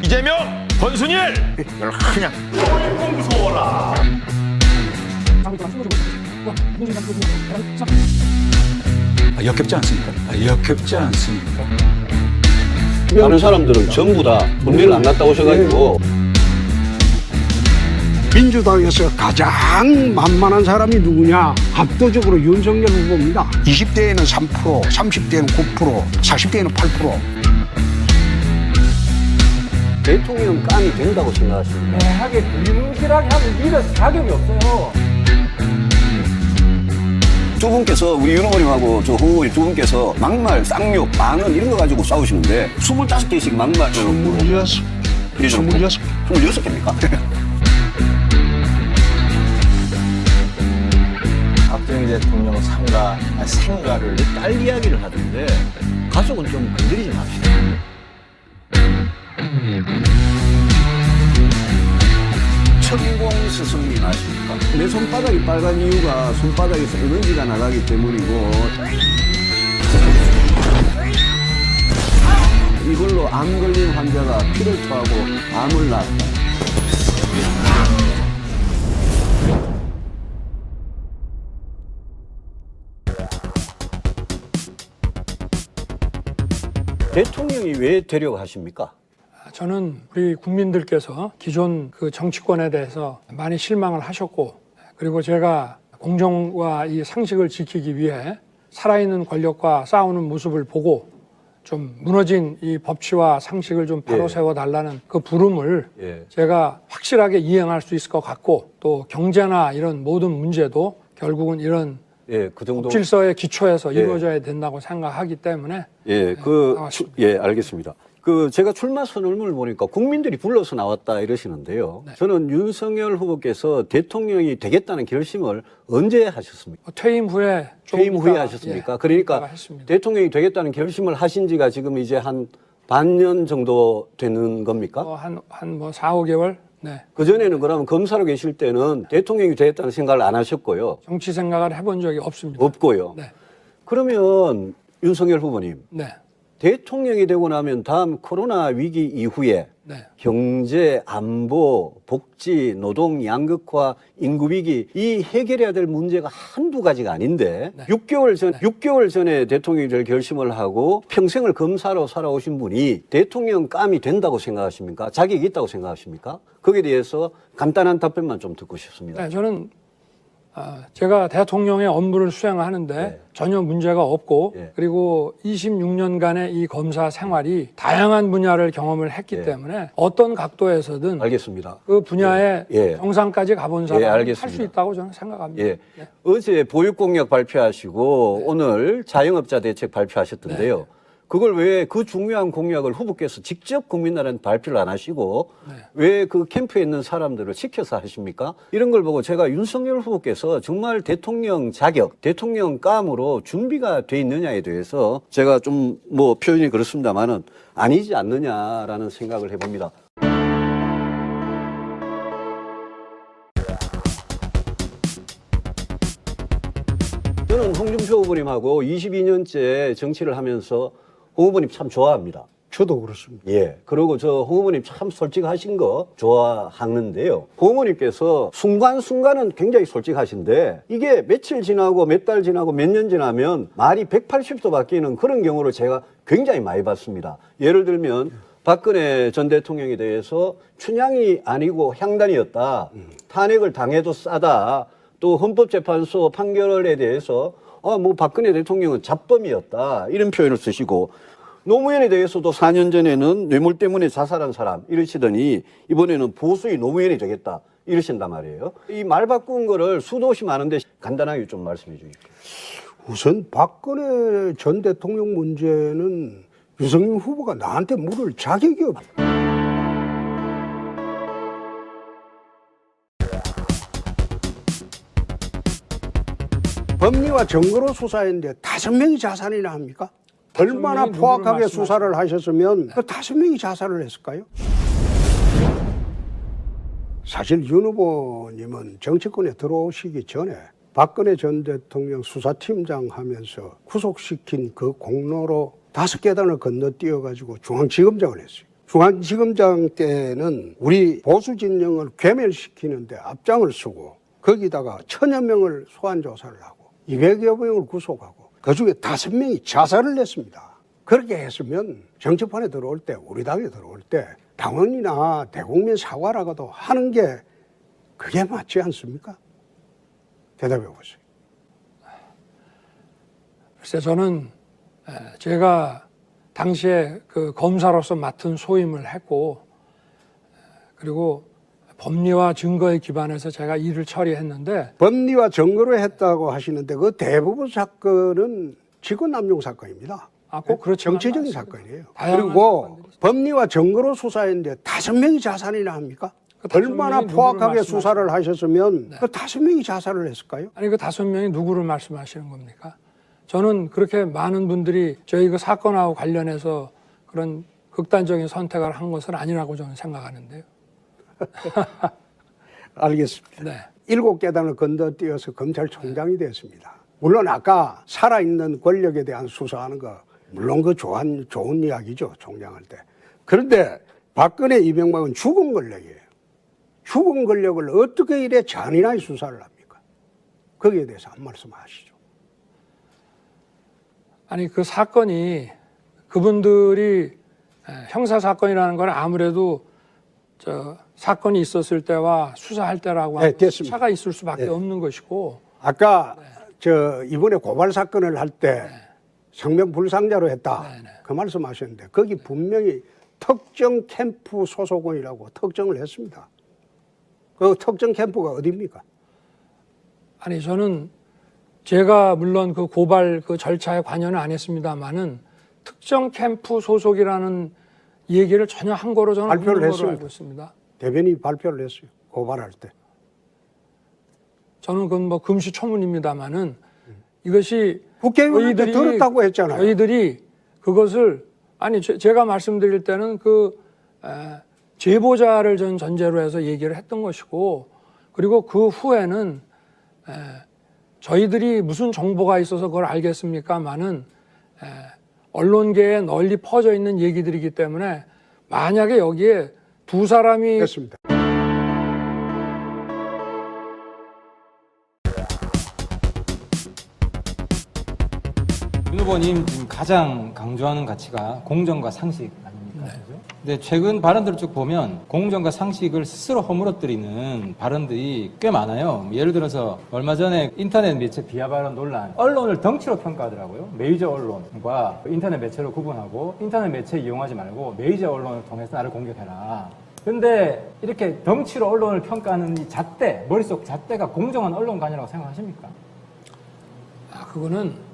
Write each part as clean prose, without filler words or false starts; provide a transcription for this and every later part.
이재명, 권순일 이걸 그냥 무서워라. 역겹지 않습니까? 역겹지 않습니까? 다른 사람들은 전부 다 군대를 안 갔다 오셔가지고 민주당에서 가장 만만한 사람이 누구냐? 압도적으로 윤석열 후보입니다. 20대에는 3%, 30대에는 9%, 40대에는 8%. 대통령 깜이 된다고 생각하십니까? 애매하게 불문실하게 하면 이래서 자격이 없어요. 두 분께서 우리 윤 후보님하고 저 홍 후보님 두 분께서 막말, 쌍욕, 망언 이런 거 가지고 싸우시는데 25개씩 막말 26개입니까? 박정희 대통령 생가를 딸 이야기를 하던데 가족은 좀 건드리지 맙시다. 천공 스승님 아십니까? 내 손바닥이 빨간 이유가 손바닥에서 에너지가 나가기 때문이고 이걸로 암 걸린 환자가 피를 토하고 암을 낳았다. 대통령이 왜 데려가십니까? 저는 우리 국민들께서 기존 그 정치권에 대해서 많이 실망을 하셨고, 그리고 제가 공정과 이 상식을 지키기 위해 살아있는 권력과 싸우는 모습을 보고 좀 무너진 이 법치와 상식을 좀 바로 세워달라는 그 부름을 제가 확실하게 이행할 수 있을 것 같고, 또 경제나 이런 모든 문제도 결국은 이런 그 정도 질서의 기초에서 이루어져야 된다고 생각하기 때문에 알겠습니다. 제가 출마 선언문을 보니까 국민들이 불러서 나왔다 이러시는데요. 저는 윤석열 후보께서 대통령이 되겠다는 결심을 언제 하셨습니까? 퇴임 후에 하셨습니까? 그러니까 했습니다. 대통령이 되겠다는 결심을 하신 지가 지금 이제 한 반년 정도 되는 겁니까? 한 4, 5개월? 네. 그전에는 그러면 검사로 계실 때는 대통령이 되겠다는 생각을 안 하셨고요. 정치 생각을 해본 적이 없습니다. 없고요. 네. 그러면 윤석열 후보님. 네. 대통령이 되고 나면 다음 코로나 위기 이후에 경제, 안보, 복지, 노동 양극화, 인구 위기 이 해결해야 될 문제가 한두 가지가 아닌데 6개월 전에 대통령이 될 결심을 하고 평생을 검사로 살아오신 분이 대통령 깜이 된다고 생각하십니까? 자격이 있다고 생각하십니까? 거기에 대해서 간단한 답변만 좀 듣고 싶습니다. 네, 저는 제가 대통령의 업무를 수행하는데 전혀 문제가 없고 그리고 26년간의 이 검사 생활이 다양한 분야를 경험을 했기 때문에 어떤 각도에서든 알겠습니다. 그 분야의 정상까지 가본 사람은 할 수 있다고 저는 생각합니다. 어제 보육공약 발표하시고 오늘 자영업자 대책 발표하셨던데요. 그걸 왜 그 중요한 공약을 후보께서 직접 국민들한테 발표를 안 하시고 왜 그 캠프에 있는 사람들을 시켜서 하십니까? 이런 걸 보고 제가 윤석열 후보께서 정말 대통령 자격, 대통령 감으로 준비가 돼 있느냐에 대해서 제가 좀 표현이 그렇습니다만은 아니지 않느냐라는 생각을 해봅니다. 저는 홍준표 후보님하고 22년째 정치를 하면서 홍 후보님 참 좋아합니다. 저도 그렇습니다. 그리고 저 홍 후보님 참 솔직하신 거 좋아하는데요. 홍 후보님께서 순간순간은 굉장히 솔직하신데 이게 며칠 지나고 몇 달 지나고 몇 년 지나면 말이 180도 바뀌는 그런 경우를 제가 굉장히 많이 봤습니다. 예를 들면 박근혜 전 대통령에 대해서 춘향이 아니고 향단이었다. 탄핵을 당해도 싸다. 또 헌법재판소 판결에 대해서 박근혜 대통령은 잡범이었다 이런 표현을 쓰시고 노무현에 대해서도 4년 전에는 뇌물 때문에 자살한 사람 이러시더니 이번에는 보수의 노무현이 되겠다 이러신단 말이에요. 이 말 바꾼 거를 수도 없이 많은데 간단하게 좀 말씀해 주십시오. 우선 박근혜 전 대통령 문제는 윤석열 후보가 나한테 물을 자격이 없다. 법리와 증거로 수사했는데 5명이 자살이나 합니까? 얼마나 포악하게 수사를 하셨으면 그 5명이 자살을 했을까요? 사실 윤 후보님은 정치권에 들어오시기 전에 박근혜 전 대통령 수사팀장 하면서 구속시킨 그 공로로 5계단을 건너뛰어가지고 중앙지검장을 했어요. 중앙지검장 때는 우리 보수 진영을 괴멸시키는데 앞장을 서고 거기다가 1000여 명을 소환 조사를 하고 200여 명을 구속하고 그중에 5명이 자살을 했습니다. 그렇게 했으면 정치판에 들어올 때, 우리 당에 들어올 때 당원이나 대국민 사과라고도 하는 게 그게 맞지 않습니까? 대답해 보세요. 글쎄 저는 제가 당시에 그 검사로서 맡은 소임을 했고 그리고 법리와 증거에 기반해서 제가 일을 처리했는데 법리와 증거로 했다고 하시는데 그 대부분 사건은 직권남용 사건입니다. 꼭 그렇지만 정치적인 않습니다. 사건이에요. 다양한 그리고 사건들이 법리와 증거로 수사했는데 5명이 자살이나 합니까? 그 5 얼마나 명이 포악하게 누구를 수사를 하셨으면 네. 그 5명이 자살을 했을까요? 아니 그 5명이 누구를 말씀하시는 겁니까? 저는 그렇게 많은 분들이 저희 그 사건하고 관련해서 그런 극단적인 선택을 한 것은 아니라고 저는 생각하는데요. 알겠습니다. 네. 7계단을 건너뛰어서 검찰총장이 됐습니다. 물론 아까 살아있는 권력에 대한 수사하는 거 물론 그 좋은 이야기죠. 총장할 때. 그런데 박근혜 이명박은 죽은 권력이에요. 죽은 권력을 어떻게 이래 잔인하게 수사를 합니까? 거기에 대해서 한 말씀 하시죠. 아니 그 사건이 그분들이 형사 사건이라는 건 아무래도 저 사건이 있었을 때와 수사할 때라고 네, 됐습니다. 차가 있을 수밖에 네. 없는 것이고 아까 이번에 고발 사건을 할 때 성명 불상자로 했다. 네, 네. 그 말씀 하셨는데 거기 분명히 특정 캠프 소속원이라고 특정을 했습니다. 그 특정 캠프가 어디입니까? 아니 저는 제가 물론 그 고발 그 절차에 관여는 안 했습니다만은 특정 캠프 소속이라는 얘기를 전혀 한 거로 저는 발표를 없는 거로 했습니다. 알고 있습니다. 대변인이 발표를 했어요. 고발할 때. 저는 그건 뭐 금시초문입니다만은 이것이 국회의원한테 들었다고 했잖아요. 저희들이 그것을 아니 제가 말씀드릴 때는 그 제보자를 전 전제로 해서 얘기를 했던 것이고 그리고 그 후에는 저희들이 무슨 정보가 있어서 그걸 알겠습니까만은 언론계에 널리 퍼져 있는 얘기들이기 때문에 만약에 여기에 두 사람이 됐습니다. 윤 후보님 지금 가장 강조하는 가치가 공정과 상식 아닙니까? 그죠? 근데 최근 발언들을 쭉 보면 공정과 상식을 스스로 허물어뜨리는 발언들이 꽤 많아요. 예를 들어서 얼마 전에 인터넷 매체 비하 발언 논란, 언론을 덩치로 평가하더라고요. 메이저 언론과 인터넷 매체로 구분하고 인터넷 매체 이용하지 말고 메이저 언론을 통해서 나를 공격해라. 근데 이렇게 덩치로 언론을 평가하는 이 잣대, 머릿속 잣대가 공정한 언론관이라고 생각하십니까? 그거는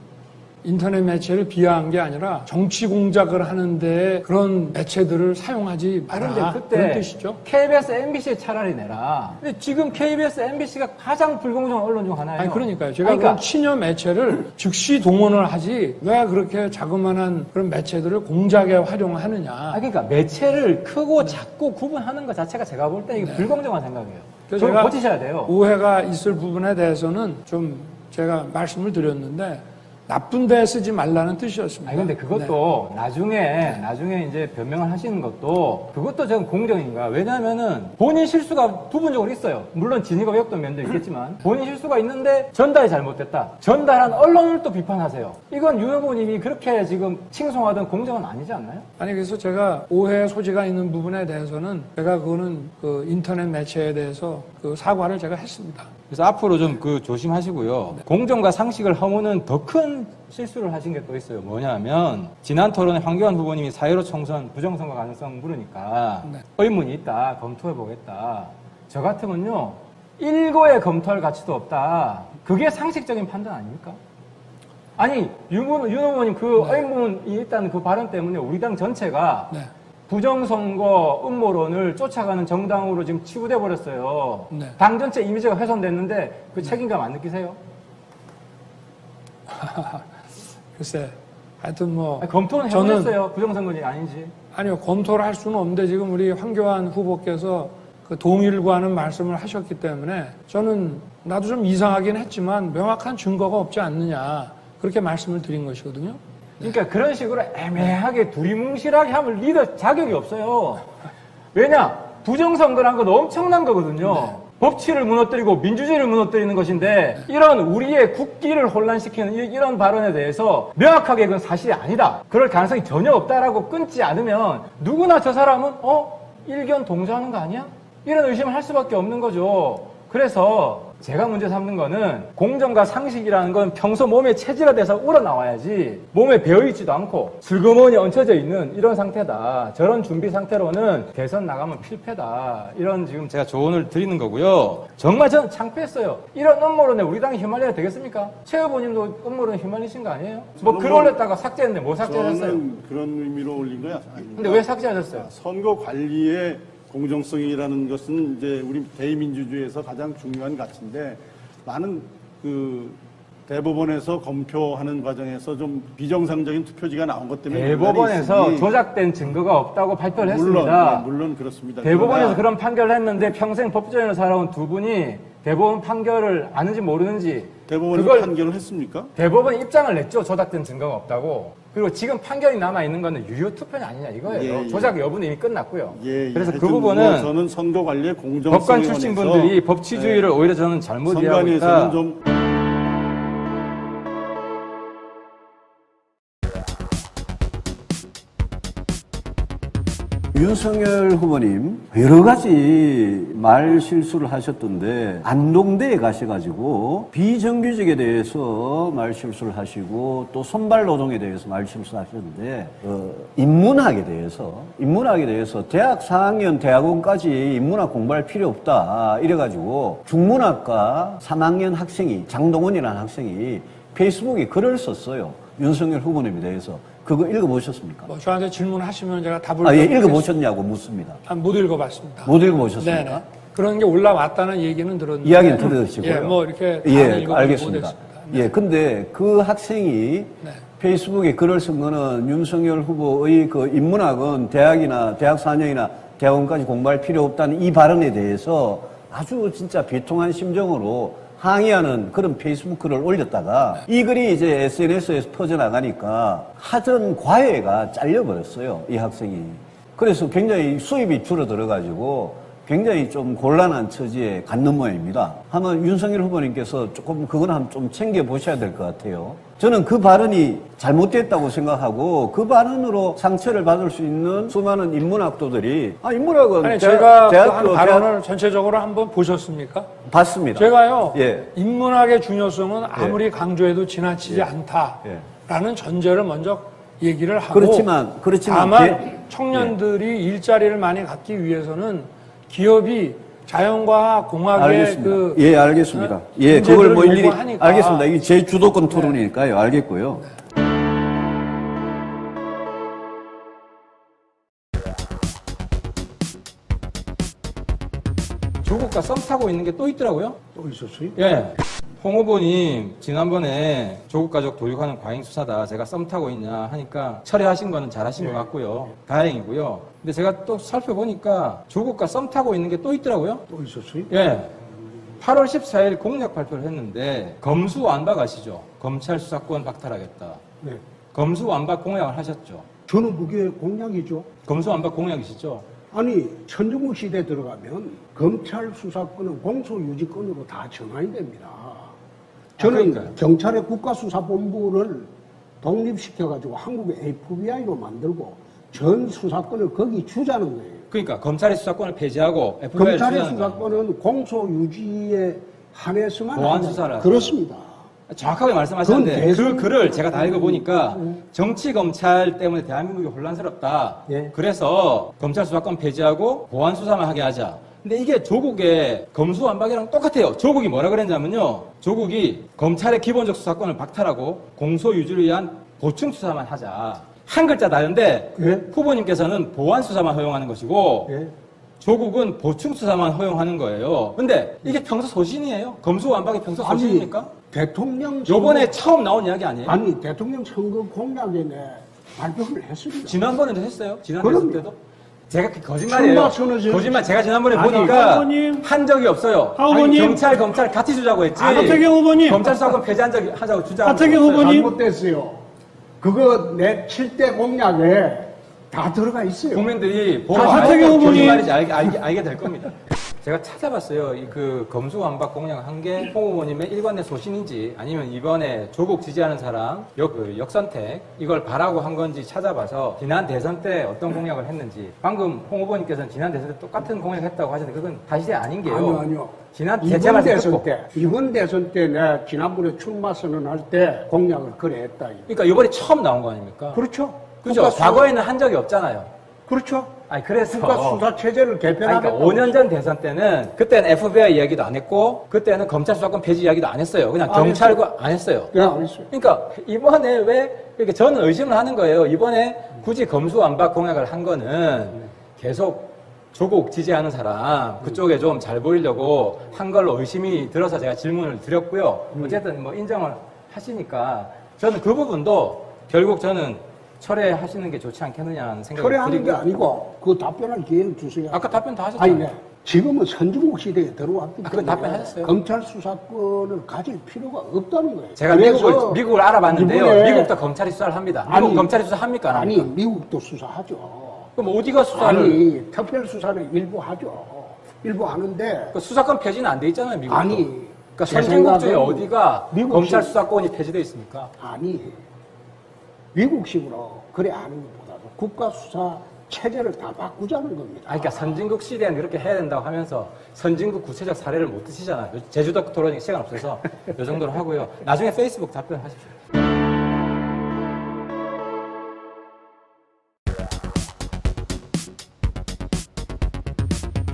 인터넷 매체를 비하한 게 아니라 정치 공작을 하는데 그런 매체들을 사용하지 마라. 그런데 그때 그런 뜻이죠. KBS, MBC에 차라리 내라. 근데 지금 KBS, MBC가 가장 불공정한 언론 중 하나예요. 아니 그러니까요. 제가 그런 친여 매체를 즉시 동원을 하지 왜 그렇게 자그마한 그런 매체들을 공작에 활용하느냐. 그러니까 매체를 크고 작고 구분하는 것 자체가 제가 볼 때 이게 불공정한 생각이에요. 그래서 그걸 제가 고치셔야 돼요. 오해가 있을 부분에 대해서는 좀 제가 말씀을 드렸는데 나쁜 데 쓰지 말라는 뜻이었습니다. 아니 근데 그것도 나중에 이제 변명을 하시는 것도 그것도 저는 공정인가? 왜냐하면은 본인 실수가 부분적으로 있어요. 물론 진위가 왜곡된 면도 있겠지만 본인 실수가 있는데 전달이 잘못됐다. 전달한 언론을 또 비판하세요. 이건 윤 후보님이 그렇게 지금 칭송하던 공정은 아니지 않나요? 아니 그래서 제가 오해 소지가 있는 부분에 대해서는 제가 그거는 그 인터넷 매체에 대해서 그 사과를 제가 했습니다. 그래서 앞으로 좀 그 조심하시고요. 공정과 상식을 허무는 더 큰 실수를 하신 게 또 있어요. 뭐냐면 지난 토론에 황교안 후보님이 4.15 총선 부정선거 가능성 물으니까 네. 의문이 있다. 검토해보겠다. 저 같으면요. 일고에 검토할 가치도 없다. 그게 상식적인 판단 아닙니까? 아니 윤 후보님 그 의문이 있다는 그 발언 때문에 우리 당 전체가 네. 부정선거 음모론을 쫓아가는 정당으로 지금 치부돼 버렸어요. 네. 당 전체 이미지가 훼손됐는데 그 책임감 안 느끼세요? 글쎄 하여튼 뭐 아니, 검토는 저는 해보셨어요. 부정선거니 아닌지. 아니요 검토를 할 수는 없는데 지금 우리 황교안 후보께서 그 동의를 구하는 말씀을 하셨기 때문에 저는 나도 좀 이상하긴 했지만 명확한 증거가 없지 않느냐 그렇게 말씀을 드린 것이거든요. 그러니까 그런 식으로 애매하게 두리뭉실하게 하면 리더 자격이 없어요. 왜냐? 부정선거란 건 엄청난 거거든요. 법치를 무너뜨리고 민주주의를 무너뜨리는 것인데 이런 우리의 국기를 혼란시키는 이런 발언에 대해서 명확하게 그건 사실이 아니다. 그럴 가능성이 전혀 없다라고 끊지 않으면 누구나 저 사람은 일견 동조하는 거 아니야? 이런 의심을 할 수밖에 없는 거죠. 그래서 제가 문제 삼는 거는 공정과 상식이라는 건 평소 몸에 체질화돼서 우러나와야지 몸에 배어있지도 않고 슬그머니 얹혀져 있는 이런 상태다. 저런 준비 상태로는 대선 나가면 필패다. 이런 지금 제가 조언을 드리는 거고요. 정말 저는 창피했어요. 이런 음모론에 우리 당이 휘말려야 되겠습니까? 최 후보님도 음모론에 휘말리신 거 아니에요? 뭐 글 올렸다가 삭제했는데 뭐 삭제하셨어요? 저는 그런 의미로 올린 거야. 근데 왜 삭제하셨어요? 선거 관리의 공정성이라는 것은 이제 우리 대의민주주의에서 가장 중요한 가치인데 많은 그 대법원에서 검표하는 과정에서 좀 비정상적인 투표지가 나온 것 때문에 대법원에서 있으니 조작된 증거가 없다고 발표를 했습니다. 물론 그렇습니다. 대법원에서 그러나 그런 판결을 했는데 평생 법조인을 살아온 두 분이 대법원 판결을 아는지 모르는지 대법원이 그걸 판결을 했습니까? 대법원 입장을 냈죠. 조작된 증거가 없다고. 그리고 지금 판결이 남아있는 거는 유효투표는 아니냐 이거예요. 예. 조작 여부는 이미 끝났고요. 하여튼 그래서 그 뭐 부분은 저는 선거 관리의 공정성에 법관 출신 분들이 법치주의를 오히려 저는 잘못 이해하고 있다. 선관위에서는 좀 윤석열 후보님 여러 가지 말 실수를 하셨던데 안동대에 가셔가지고 비정규직에 대해서 말 실수를 하시고 또 손발 노동에 대해서 말 실수하셨는데 인문학에 대해서 대학 4학년 대학원까지 인문학 공부할 필요 없다 이래가지고 중문학과 3학년 학생이 장동원이라는 학생이 페이스북에 글을 썼어요. 윤석열 후보님에 대해서. 그거 읽어보셨습니까? 뭐 저한테 질문하시면 제가 답을 예, 드리겠습니다. 읽어보셨냐고 묻습니다. 못 읽어봤습니다. 못 읽어보셨습니까? 네네. 그런 게 올라왔다는 얘기는 들었는데. 이야기는 들으시고요. 예, 뭐 이렇게 다 예, 읽어보지 알겠습니다. 못했습니다. 예, 근데 그 학생이 네. 페이스북에 글을 쓴 거는 윤석열 후보의 그 인문학은 대학이나 대학 4년이나 대학원까지 공부할 필요 없다는 이 발언에 대해서 아주 진짜 비통한 심정으로 항의하는 그런 페이스북 글을 올렸다가 이 글이 이제 SNS에서 퍼져나가니까 하던 과외가 잘려버렸어요. 이 학생이. 그래서 굉장히 수입이 줄어들어가지고 굉장히 좀 곤란한 처지에 갖는 모양입니다. 한번 윤석열 후보님께서 조금 그건 한번 좀 챙겨보셔야 될 것 같아요. 저는 그 발언이 잘못됐다고 생각하고 그 발언으로 상처를 받을 수 있는 수많은 인문학도들이 인문학은 아니 제가 그 한 발언을 전체적으로 한번 보셨습니까? 봤습니다. 제가요. 예. 인문학의 중요성은 아무리 강조해도 지나치지 않다라는 전제를 먼저 얘기를 하고 그렇지만 다만 청년들이 일자리를 많이 갖기 위해서는 기업이 자연과 공학의 알겠습니다. 예, 알겠습니다. 예, 그걸 뭐 일일이 요구하니까. 알겠습니다. 이게 제 주도권 토론이니까요. 알겠고요. 조국과 썸 타고 있는 게 또 있더라고요. 또 있었어요? 예. 홍 후보님, 지난번에 조국 가족 도륙하는 과잉 수사다. 제가 썸 타고 있냐 하니까 철회하신 거는 잘하신 것 같고요. 다행이고요. 근데 제가 또 살펴보니까 조국과 썸 타고 있는 게 또 있더라고요. 또 있었어요? 예. 8월 14일 공약 발표를 했는데 검수완박 아시죠? 검찰 수사권 박탈하겠다. 네. 검수완박 공약을 하셨죠? 저는 그게 공약이죠. 검수완박 공약이시죠? 아니, 천정국 시대에 들어가면 검찰 수사권은 공소유지권으로 다 전환이 됩니다. 저는 그러니까요. 경찰의 국가수사본부를 독립시켜가지고 한국의 FBI로 만들고 전 수사권을 거기 주자는 거예요. 그러니까 검찰의 수사권을 폐지하고 FBI를 검찰의 주자는 거예요. 수사권은 공소유지에 한해서만 보안 하자. 수사를 하죠. 그렇습니다. 정확하게 말씀하셨는데 그건 대선- 그 글을 제가 다 읽어보니까 정치 검찰 때문에 대한민국이 혼란스럽다. 예. 그래서 검찰 수사권 폐지하고 보안 수사만 하게 하자. 근데 이게 조국의 검수완박이랑 똑같아요. 조국이 뭐라 그랬냐면요. 조국이 검찰의 기본적 수사권을 박탈하고 공소유지를 위한 보충 수사만 하자. 한 글자 다른데 예. 후보님께서는 보안 수사만 허용하는 것이고 예. 조국은 보충 수사만 허용하는 거예요. 근데 이게 평소 소신이에요? 검수완박이 평소 소신입니까? 대통령 요번에 처음 나온 이야기 아니에요? 아니 대통령 선거 공약에 발표를 했습니다. 지난번에도 했어요? 지난 그럼요. 대선 때도? 제가 그 거짓말이에요. 선거선언 거짓말 제가 지난번에 아니, 보니까 후보님. 한 적이 없어요. 하 후보님. 경찰, 검찰 같이 주자고 했지. 하태경 후보님. 검찰 수사권 폐지한 적이 하자고 주자고. 하태경 없어요. 후보님. 잘못됐어요. 그거 내 7대 공약에 다 들어가 있어요. 국민들이 보고 하태경 무슨 후보님. 말인지 알게 될 겁니다. 제가 찾아봤어요. 그 검수완박 공약 한 게 홍 후보님의 일관된 소신인지 아니면 이번에 조국 지지하는 사람 역선택 이걸 바라고 한 건지 찾아봐서 지난 대선 때 어떤 공약을 했는지 방금 홍 후보님께서는 지난 대선 때 똑같은 공약했다고 하셨는데 그건 사실이 아닌 게요. 아니요. 지난 이번 제가 대선 듣고 때, 이번 대선 때 내가 지난번에 출마 선언할 때 공약을 그래 했다. 그러니까 이번에 처음 나온 거 아닙니까? 그렇죠. 그죠? 국가 수사- 과거에는 한 적이 없잖아요. 그렇죠. 아니 그래서 국가 수사 체제를 개편하겠다. 그러니까 5년 전 대선 때는 그때는 FBI 이야기도 안 했고 그때는 검찰 수사권 폐지 이야기도 안 했어요. 그냥 안 경찰과 안 했어요. 네, 안 했어요. 그러니까 이번에 왜 이렇게 저는 의심을 하는 거예요. 이번에 굳이 검수완박 공약을 한 거는 계속 조국 지지하는 사람 그쪽에 좀 잘 보이려고 한 걸로 의심이 들어서 제가 질문을 드렸고요. 어쨌든 뭐 인정을 하시니까 저는 그 부분도 결국 저는 철회하시는 게 좋지 않겠느냐는 생각이 철회하는 게 들고요. 아니고 그 답변할 기회를 주세요. 아까 답변 다 하셨잖아요. 아니, 네. 지금은 선진국 시대에 들어왔기 때문에 그건 답변하셨어요. 검찰 수사권을 가질 필요가 없다는 거예요. 제가 그래서 미국을 알아봤는데요. 이번에- 미국도 검찰이 수사를 합니다. 미국 아니, 검찰이 수사합니까? 안 아니, 합니까? 미국도 수사하죠. 그럼 어디가 수사를? 아니, 특별 수사는 일부 하죠. 일부 하는데 그 수사권 폐지는 안 돼 있잖아요, 미국도. 아니, 그러니까 제 선진국 중에 생각은 어디가 미국식- 검찰 수사권이 폐지돼 있습니까? 아니, 미국식으로 그래 하는 것보다도 국가 수사 체제를 다 바꾸자는 겁니다. 아니, 그러니까 선진국 시대는 이렇게 해야 된다고 하면서 선진국 구체적 사례를 못 드시잖아요. 제주도 토론이 시간 없어서 이 정도로 하고요. 나중에 페이스북 답변하십시오.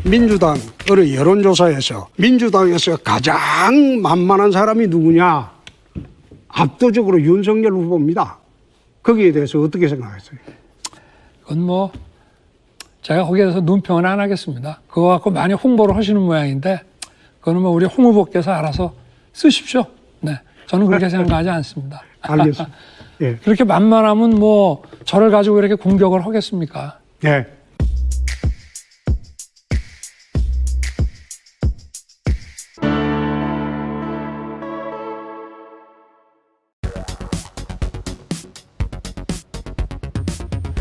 민주당 어느 여론조사에서 민주당에서 가장 만만한 사람이 누구냐? 압도적으로 윤석열 후보입니다. 거기에 대해서 어떻게 생각하세요? 그건 뭐 제가 거기에 대해서 논평은 안 하겠습니다. 그거 갖고 많이 홍보를 하시는 모양인데 그거는 뭐 우리 홍 후보께서 알아서 쓰십시오. 네, 저는 그렇게 생각하지 않습니다. 알겠습니다. 예. 그렇게 만만하면 뭐 저를 가지고 이렇게 공격을 하겠습니까? 네.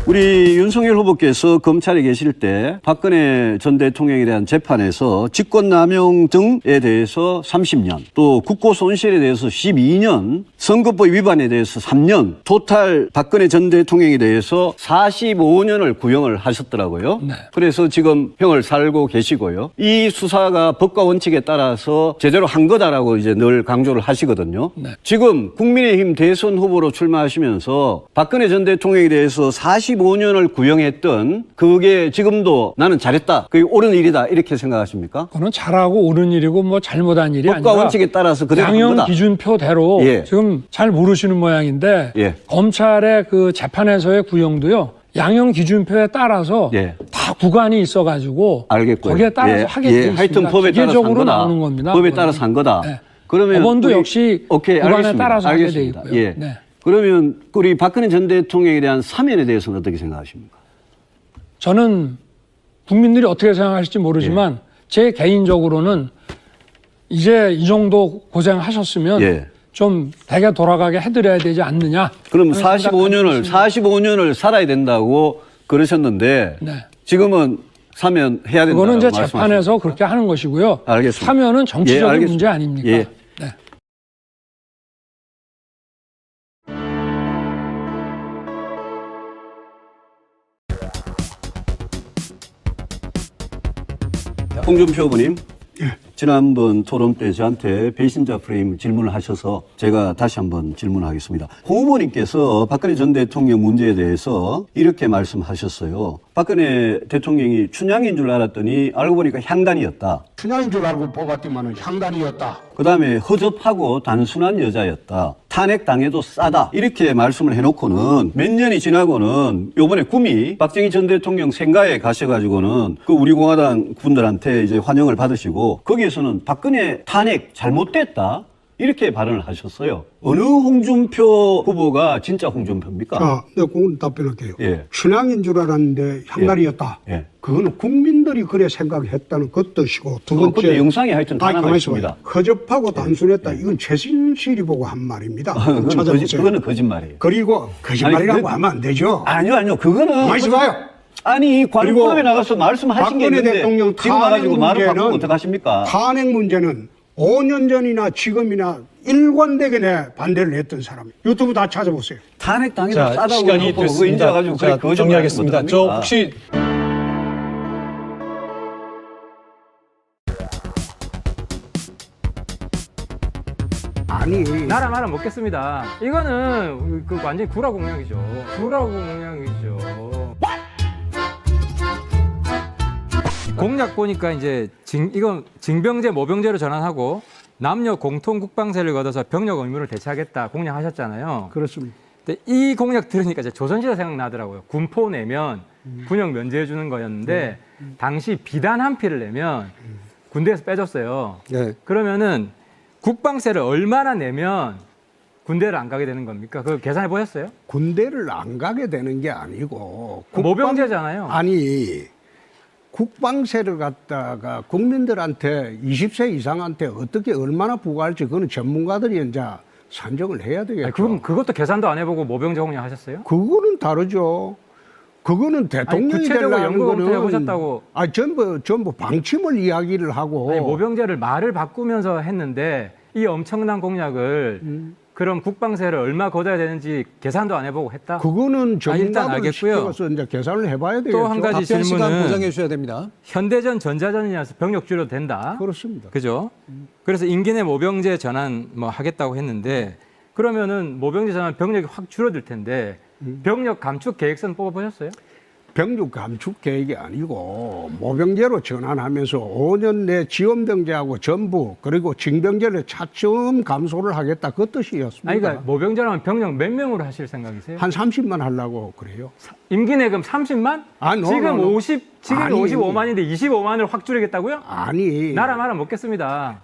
우리 윤석열 후보께서 검찰에 계실 때 박근혜 전 대통령에 대한 재판에서 직권남용 등에 대해서 30년, 또 국고 손실에 대해서 12년, 선거법 위반에 대해서 3년, 토탈 박근혜 전 대통령에 대해서 45년을 구형을 하셨더라고요. 네. 그래서 지금 형을 살고 계시고요. 이 수사가 법과 원칙에 따라서 제대로 한 거다라고 이제 늘 강조를 하시거든요. 네. 지금 국민의힘 대선 후보로 출마하시면서 박근혜 전 대통령에 대해서 45년을 구형했던 그게 지금도 나는 잘했다, 그게 옳은 일이다 이렇게 생각하십니까? 그거는 잘하고 옳은 일이고 뭐 잘못한 일이 법과 아니라 원칙에 따라서 그대로 한 양형 거다. 기준표대로 예. 지금 잘 모르시는 모양인데 예. 검찰의 그 재판에서의 구형도요. 양형 기준표에 따라서 예. 다 구간이 있어가지고 알겠고요. 거기에 따라서 예. 하게 예. 돼 있습니다. 하여튼 법에 따라서 한 기계적으로 거다. 나오는 겁니다. 법에 그거는. 따라서 한 거다. 네. 그러면 법원도 우리- 역시 오케이, 구간에 알겠습니다. 따라서 하게 돼 알겠습니다. 있고요. 예. 네. 그러면 우리 박근혜 전 대통령에 대한 사면에 대해서는 어떻게 생각하십니까? 저는 국민들이 어떻게 생각하실지 모르지만 제 개인적으로는 이제 이 정도 고생하셨으면 예. 좀 대개 돌아가게 해드려야 되지 않느냐. 그럼 하는 생각을 45년을 살아야 된다고 그러셨는데 네. 지금은 사면해야 된다고 그거는 이제 말씀하십니까? 재판에서 그렇게 하는 것이고요. 알겠습니다. 사면은 정치적인 예, 알겠습니다. 문제 아닙니까? 예. 네. 홍준표 후보님, 지난번 토론 때 저한테 배신자 프레임 질문을 하셔서 제가 다시 한번 질문하겠습니다. 홍 후보님께서 박근혜 전 대통령 문제에 대해서 이렇게 말씀하셨어요. 박근혜 대통령이 춘향인 줄 알았더니 알고 보니까 향단이었다. 춘향인 줄 알고 뽑았더만 향단이었다. 그 다음에 허접하고 단순한 여자였다. 탄핵당해도 싸다. 이렇게 말씀을 해놓고는 몇 년이 지나고는 요번에 구미 박정희 전 대통령 생가에 가셔가지고는 그 우리 공화당 분들한테 이제 환영을 받으시고 거기에서는 박근혜 탄핵 잘못됐다. 이렇게 발언을 하셨어요. 어느 홍준표 후보가 진짜 홍준표입니까? 자, 내가 그건 답변할게요. 예. 춘향인 줄 알았는데 향단이었다. 예. 그거는 국민들이 그래 생각했다는 그 뜻이고 두 근데 번째 영상에 하여튼 다 아니, 남아 가만히 있습니다. 있어봐요. 허접하고 단순했다. 이건 최순실이 보고 한 말입니다. 그건 찾아보세요. 그거는 거짓말이에요. 그리고 거짓말이라고 아니, 하면 안 되죠. 아니요. 그거는. 가만히 있어봐요. 아니, 관련 그리고 프로그램에 나가서 말씀하신 게 박근혜 있는데 대통령 지금 와가지고 말을 바꾸면 문제는 어떡하십니까? 탄핵 문제는 5년 전이나 지금이나 일관되게 내 반대를 했던 사람이에요. 유튜브 다 찾아보세요. 탄핵 당해도 자, 싸다고 시간이 그러고 그거 됐습니다. 인정해가지고 자, 그래, 그거 좀 정리하겠습니다. 하면 저 어떡합니까? 혹시 아니 나라 말아 먹겠습니다. 이거는 그 완전히 구라 공약이죠. 구라 공약이죠. 공약 보니까 이제 이건 징병제 모병제로 전환하고 남녀 공통 국방세를 걷어서 병력 의무를 대체하겠다 공약하셨잖아요. 그렇습니다. 근데 이 공약 들으니까 이제 조선시대 생각나더라고요. 군포 내면 군역 면제해 주는 거였는데 당시 비단 한 피를 내면 군대에서 빼줬어요. 네. 그러면은 국방세를 얼마나 내면 군대를 안 가게 되는 겁니까? 그거 계산해 보셨어요? 군대를 안 가게 되는 게 아니고 모병제잖아요. 아니 국방세를 갖다가 국민들한테 20세 이상한테 어떻게 얼마나 부과할지 그거는 전문가들이 이제 산정을 해야 되겠죠. 아니, 그럼 그것도 계산도 안 해보고 모병제 공약 하셨어요? 그거는 다르죠. 그거는 대통령이 구체적으로 되려는 연구 검토해 거는 보셨다고. 전부 방침을 이야기를 하고 아니, 모병제를 말을 바꾸면서 했는데 이 엄청난 공약을 그럼 국방세를 얼마 걷어야 되는지 계산도 안 해보고 했다? 그거는 일단 전문가들 알겠고요. 시켜서 이제 계산을 해봐야 되겠죠. 또 한 가지 답변 시간 질문은 보장해 주셔야 됩니다. 현대전 전자전이라서 병력 줄여도 된다. 그렇습니다. 그죠? 그래서 임기 내 모병제 전환 뭐 하겠다고 했는데 그러면은 모병제 전환 병력이 확 줄어들 텐데 병력 감축 계획서는 뽑아보셨어요? 병력 감축 계획이 아니고 모병제로 전환하면서 5년 내 지원병제하고 전부 그리고 징병제를 차츰 감소를 하겠다 그 뜻이었습니다. 아니, 그러니까 모병제라면 병력 몇 명으로 하실 생각이세요? 한 30만 하려고 그래요. 임기 내 그럼 30만? 아, 지금 no. 50, 지금 아니. 55만인데 25만을 확 줄이겠다고요? 아니 나라 말아 먹겠습니다.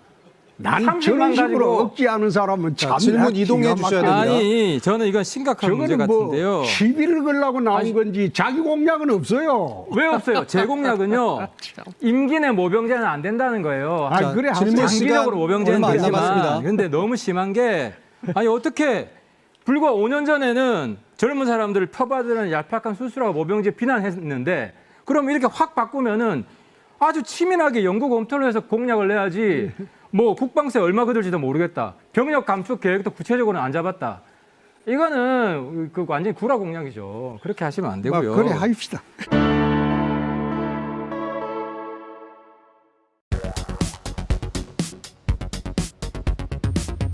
난 30만 저런 식으로 가지고- 억지 하는 사람은 자, 참 질문 기가 이동해 주셔야 막혀. 됩니다. 아니, 저는 이건 심각한 문제 저거는 뭐 같은데요. 시비를 걸라고 나온 건지 자기 공약은 없어요. 왜 없어요? 제 공약은요. 임기 내 모병제는 안 된다는 거예요. 아, 그래 질문 하세요. 시간 장기적으로 모병제는 얼마 안 되지만 남았습니다. 근데 너무 심한 게 아니 어떻게 불과 5년 전에는 젊은 사람들을 펴받으는 얄팍한 수술하고 모병제 비난했는데 그럼 이렇게 확 바꾸면은 아주 치밀하게 연구 검토를 해서 공약을 내야지 뭐 국방세 얼마 거둘지도 모르겠다. 병력 감축 계획도 구체적으로는 안 잡았다. 이거는 그 완전히 구라 공약이죠. 그렇게 하시면 안 되고요. 그래 합시다.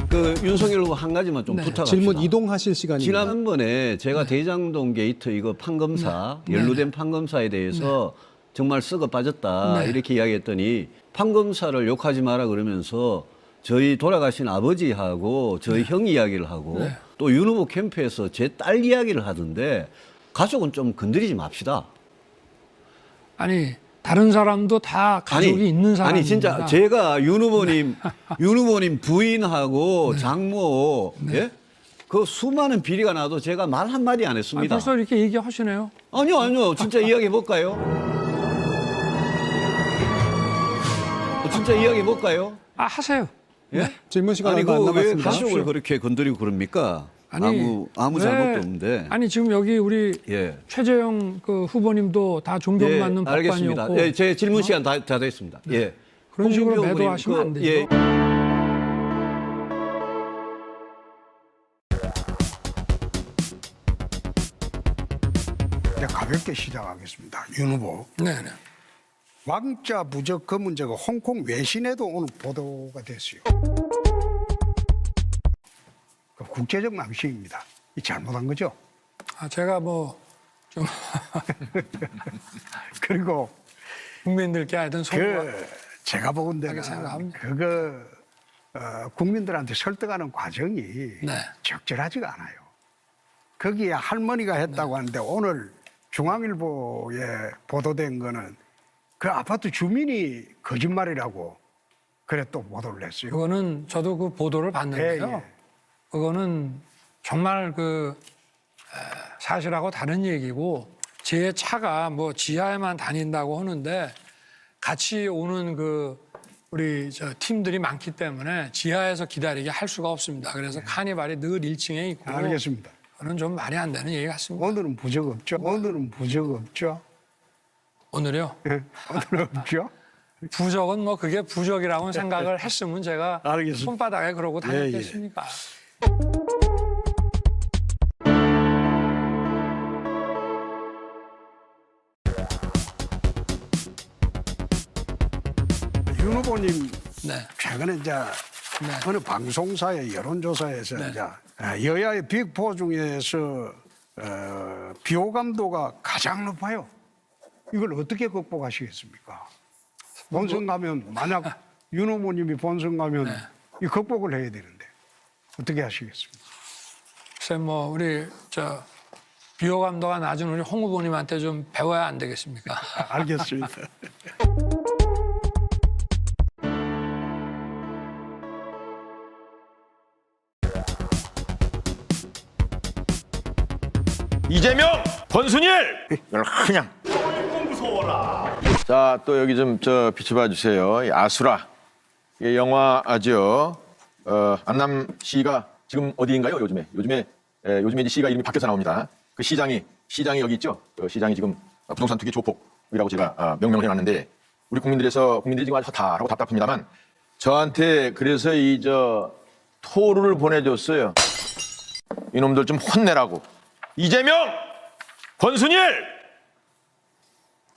그 윤석열 후보 한 가지만 좀 부탁합니다. 질문 이동하실 시간입니다. 지난번에 제가 대장동 게이트 이거 판검사, 연루된 판검사에 대해서 정말 썩어 빠졌다 이렇게 이야기했더니 판검사를 욕하지 마라 그러면서 저희 돌아가신 아버지하고 저희 형 이야기를 하고 또 윤 후보 캠프에서 제 딸 이야기를 하던데 가족은 좀 건드리지 맙시다. 아니 다른 사람도 다 가족이 있는 사람입니다. 아니 진짜 제가 윤 후보님 부인하고 장모 예? 그 수많은 비리가 나도 제가 말 한마디 안 아니, 했습니다. 벌써 이렇게 얘기하시네요. 아니요. 진짜 이야기해 볼까요? 진짜 이야기해 볼까요? 아 하세요. 예? 질문 시간 아니 얼마 안 그 왜 남았습니다. 가족을 그렇게 건드리고 그럽니까? 아무 왜- 잘못도 없는데. 아니 지금 여기 우리 예. 최재형 그 후보님도 다 예, 존경받는 알겠습니다. 법관이었고 예, 제 질문 시간 다 됐습니다. 예. 그런 식으로 홍준표 매도하시면 후보님, 안 되죠. 예. 네, 가볍게 시작하겠습니다. 윤 후보. 네네. 왕자 부적 그 문제가 홍콩 외신에도 오늘 보도가 됐어요. 그 국제적 망신입니다. 이 잘못한 거죠. 아 제가 뭐 좀 그리고 국민들께 하여튼 소감. 제가 보건대는 하게 생각합니다. 그거 국민들한테 설득하는 과정이 네. 적절하지가 않아요. 거기에 할머니가 했다고 하는데 오늘 중앙일보에 보도된 거는 그 아파트 주민이 거짓말이라고 그래 또 보도를 했어요. 그거는 저도 그 보도를 봤는데요. 예, 예. 그거는 정말 그 사실하고 다른 얘기고 제 차가 뭐 지하에만 다닌다고 하는데 같이 오는 우리 팀들이 많기 때문에 지하에서 기다리게 할 수가 없습니다. 그래서 카니발이 늘 1층에 있고. 알겠습니다. 그건 좀 말이 안 되는 얘기 같습니다. 오늘은 부적 없죠? 오늘은 부적 없죠? 오늘요? 예, 오늘은 없죠? 부적은 뭐 그게 부적이라고 생각을 했으면 제가 알겠습니다. 손바닥에 그러고 예, 다녔겠습니까? 윤 후보님 네. 최근에 이제 어느 방송사의 여론조사에서 네. 이제 여야의 빅4 중에서 비호감도가 가장 높아요. 이걸 어떻게 극복하시겠습니까? 본선 가면 만약 윤 후보님이 본선 가면 이 극복을 해야 되는데 어떻게 하시겠습니까? 글쎄 뭐 우리 비호감도가 낮은 우리 홍 후보님한테 좀 배워야 안 되겠습니까? 알겠습니다. 이재명, 권순일, 이걸 그냥. 자, 또 여기 좀 비춰봐 주세요. 이 아수라, 이 영화죠. 안남 시가 지금 어디인가요? 요즘에 이제 시가 이름이 바뀌어서 나옵니다. 그 시장이 여기 있죠. 그 시장이 지금 부동산 투기 조폭이라고 제가 명명을 해놨는데 우리 국민들이 지금 아주 허탈하고 답답합니다만 저한테 그래서 토르를 보내줬어요. 이놈들 좀 혼내라고. 이재명, 권순일,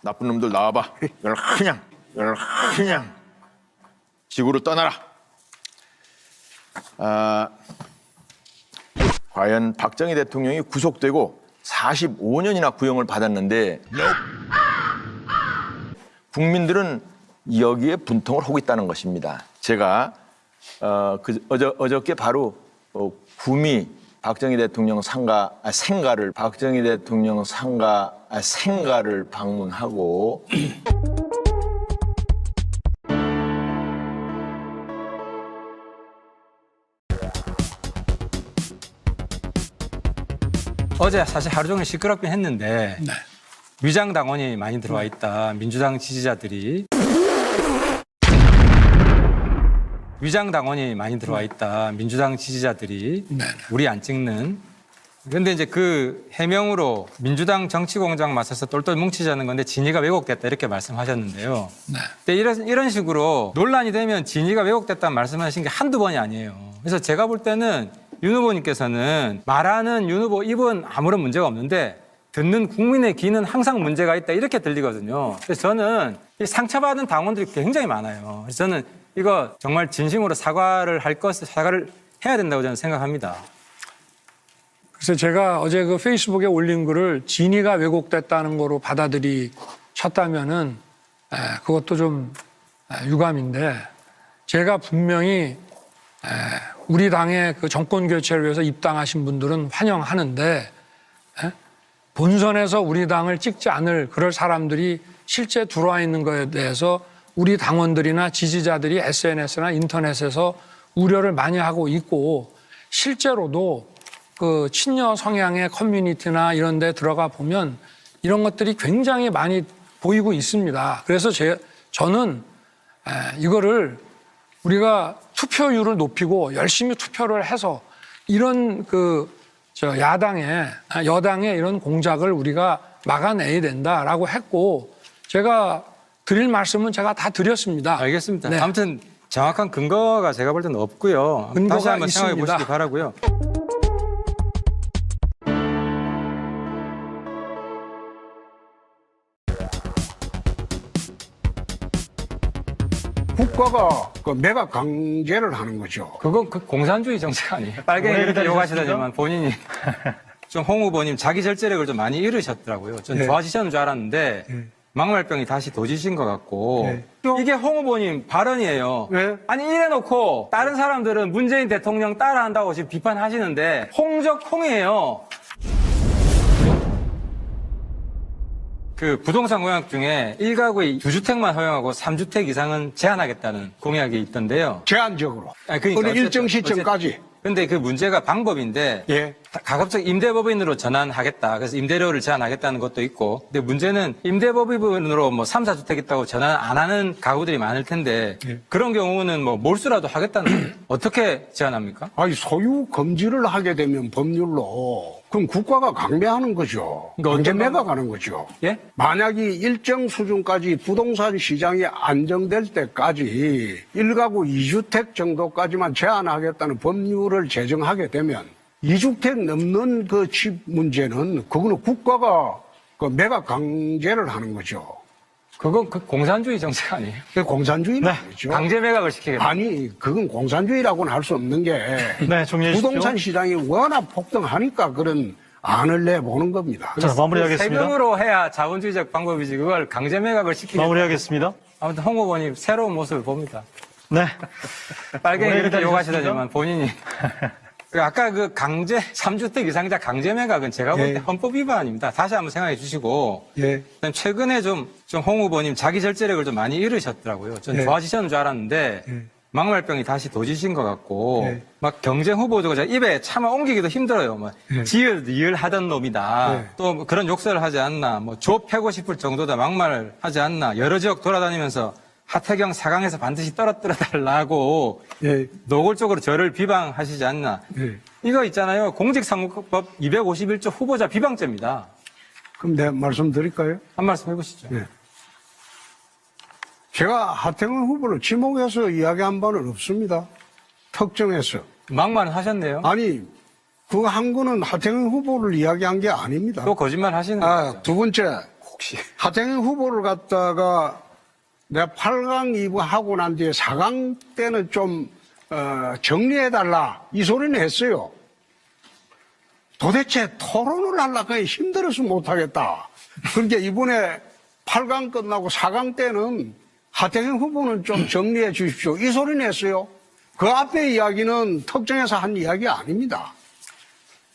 나쁜 놈들 나와봐. 이걸 그냥 지구를 떠나라. 과연 박정희 대통령이 구속되고 45년이나 구형을 받았는데 국민들은 여기에 분통을 하고 있다는 것입니다. 제가 어저께 바로 구미 박정희 대통령 생가를 방문하고 어제 사실 하루 종일 시끄럽긴 했는데 위장 당원이 많이 들어와 있다. 민주당 지지자들이 우리 안 찍는. 그런데 이제 그 해명으로 민주당 정치공장 맞서서 똘똘 뭉치자는 건데 진위가 왜곡됐다 이렇게 말씀하셨는데요. 근데 이런 식으로 논란이 되면 진위가 왜곡됐다는 말씀하신 게 한두 번이 아니에요. 그래서 제가 볼 때는 윤 후보님께서는 말하는 윤 후보 입은 아무런 문제가 없는데 듣는 국민의 귀는 항상 문제가 있다 이렇게 들리거든요. 그래서 저는 이 상처받은 당원들이 굉장히 많아요. 그래서 저는 이거 정말 진심으로 사과를 해야 된다고 저는 생각합니다. 그래서 제가 어제 그 페이스북에 올린 글을 진위가 왜곡됐다는 거로 받아들이셨다면은 그것도 좀 유감인데 제가 분명히 우리 당의 그 정권 교체를 위해서 입당하신 분들은 환영하는데 본선에서 우리 당을 찍지 않을 그럴 사람들이 실제 들어와 있는 것에 대해서 우리 당원들이나 지지자들이 SNS나 인터넷에서 우려를 많이 하고 있고 실제로도 그 친여 성향의 커뮤니티나 이런 데 들어가 보면 이런 것들이 굉장히 많이 보이고 있습니다. 그래서 저는 이거를 우리가 투표율을 높이고 열심히 투표를 해서 이런 여당의 이런 공작을 우리가 막아내야 된다라고 했고 제가 드릴 말씀은 제가 다 드렸습니다. 알겠습니다. 네. 아무튼 정확한 근거가 제가 볼 때는 없고요. 근거가 다시 한번 생각해 있습니다. 보시기 바라고요. 국가가 그 매각 강제를 하는 거죠. 그건 그 공산주의 정책 아니에요? 빨갱이 이렇게 욕하시다니만 본인이 좀 홍 후보님 자기 절제력을 좀 많이 잃으셨더라고요. 전 좋아지셨는 줄 알았는데 막말병이 다시 도지신 것 같고 이게 홍 후보님 발언이에요. 아니 이래놓고 다른 사람들은 문재인 대통령 따라한다고 지금 비판하시는데 홍적 홍이에요. 그 부동산 공약 중에 1가구에 2주택만 허용하고 3주택 이상은 제한하겠다는 공약이 있던데요. 제한적으로. 아니, 그러니까 어느 일정 시점까지. 근데 그 문제가 방법인데 예. 가급적 임대법인으로 전환하겠다. 그래서 임대료를 제한하겠다는 것도 있고. 근데 문제는 임대법인으로 뭐 3, 4주택 있다고 전환 안 하는 가구들이 많을 텐데 그런 경우는 뭐 몰수라도 하겠다는 거예요. 어떻게 제한합니까? 아니, 소유 금지를 하게 되면 법률로 그럼 국가가 강매하는 거죠. 그러니까 강제 매각하는 거죠. 예? 만약에 일정 수준까지 부동산 시장이 안정될 때까지 1가구 2주택 정도까지만 제한하겠다는 법률을 제정하게 되면 2주택 넘는 그 집 문제는 그거는 국가가 그 매각 강제를 하는 거죠. 그건 그 공산주의 정책 아니에요? 그게 공산주의라는 거죠. 강제 매각을 시키겠다. 아니, 그건 공산주의라고는 할 수 없는 게 네, 정리해 주십시오. 부동산 시장이 워낙 폭등하니까 그런 안을 내보는 겁니다. 자, 마무리하겠습니다. 세금으로 해야 자본주의적 방법이지 그걸 강제 매각을 시키겠다. 마무리하겠습니다. 아무튼 홍 후보님 새로운 모습을 봅니다. 네. 빨갱이 오래 이렇게 기다리셨습니다. 욕하시더니만 본인이 아까 그 강제 3주택 이상자 강제 매각은 제가 볼 때 예. 헌법 위반입니다. 다시 한번 생각해 주시고 예. 그다음에 최근에 좀 홍 후보님 자기 절제력을 좀 많이 잃으셨더라고요. 전 예. 좋아지셨는 줄 알았는데 예. 막말병이 다시 도지신 것 같고 예. 막 경쟁 후보도 제가 입에 차마 옮기기도 힘들어요. 뭐 지을 하던 놈이다. 예. 또뭐 그런 욕설을 하지 않나. 뭐 조 패고 싶을 정도다 막말을 하지 않나. 여러 지역 돌아다니면서 하태경 4강에서 반드시 떨어뜨려 달라고 예. 노골적으로 저를 비방하시지 않나. 예. 이거 있잖아요. 공직선거법 251조 후보자 비방죄입니다. 그럼 내가 말씀드릴까요? 한 말씀 해보시죠. 네. 제가 하태경 후보를 지목해서 이야기한 바는 없습니다. 특정해서. 막말 하셨네요. 아니, 그거 한 거는 하태경 후보를 이야기한 게 아닙니다. 또 거짓말 하시는 거죠. 두 번째, 하태경 후보를 갖다가 내가 8강 2부 하고 난 뒤에 4강 때는 좀 정리해달라 이 소리는 했어요. 도대체 토론을 하려고 힘들어서 못하겠다. 그러니까 이번에 8강 끝나고 4강 때는 하태경 후보는 좀 정리해 주십시오. 이 소리는 했어요. 그 앞에 이야기는 특정해서 한 이야기 아닙니다.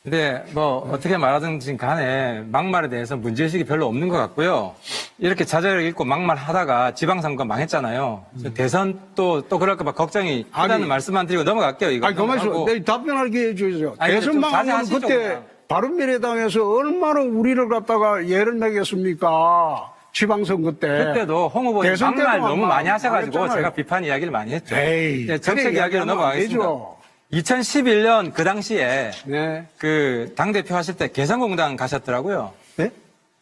근데 뭐 어떻게 말하든지 간에 막말에 대해서 문제의식이 별로 없는 것 같고요. 이렇게 자제를 읽고 막말하다가 지방선거 망했잖아요. 대선 또 그럴까 봐 걱정이 크다는 아니, 말씀만 드리고 넘어갈게요. 이거 아니, 가만히 있어. 내 답변하게 해주세요. 아니, 대선 좀 망하면 자제하시죠, 그때 그냥. 바른미래당에서 얼마나 우리를 갖다가 예를 매겼습니까? 지방선거 때. 그때도 홍 후보님 대선 막말 때도 너무 많이 하셔가지고 망했잖아요. 제가 비판 이야기를 많이 했죠. 에이, 네, 정책 그래 이야기로 이야기하면 안 넘어가겠습니다. 되죠. 2011년 그 당시에 네. 그 당대표 하실 때 개성공단 가셨더라고요. 네?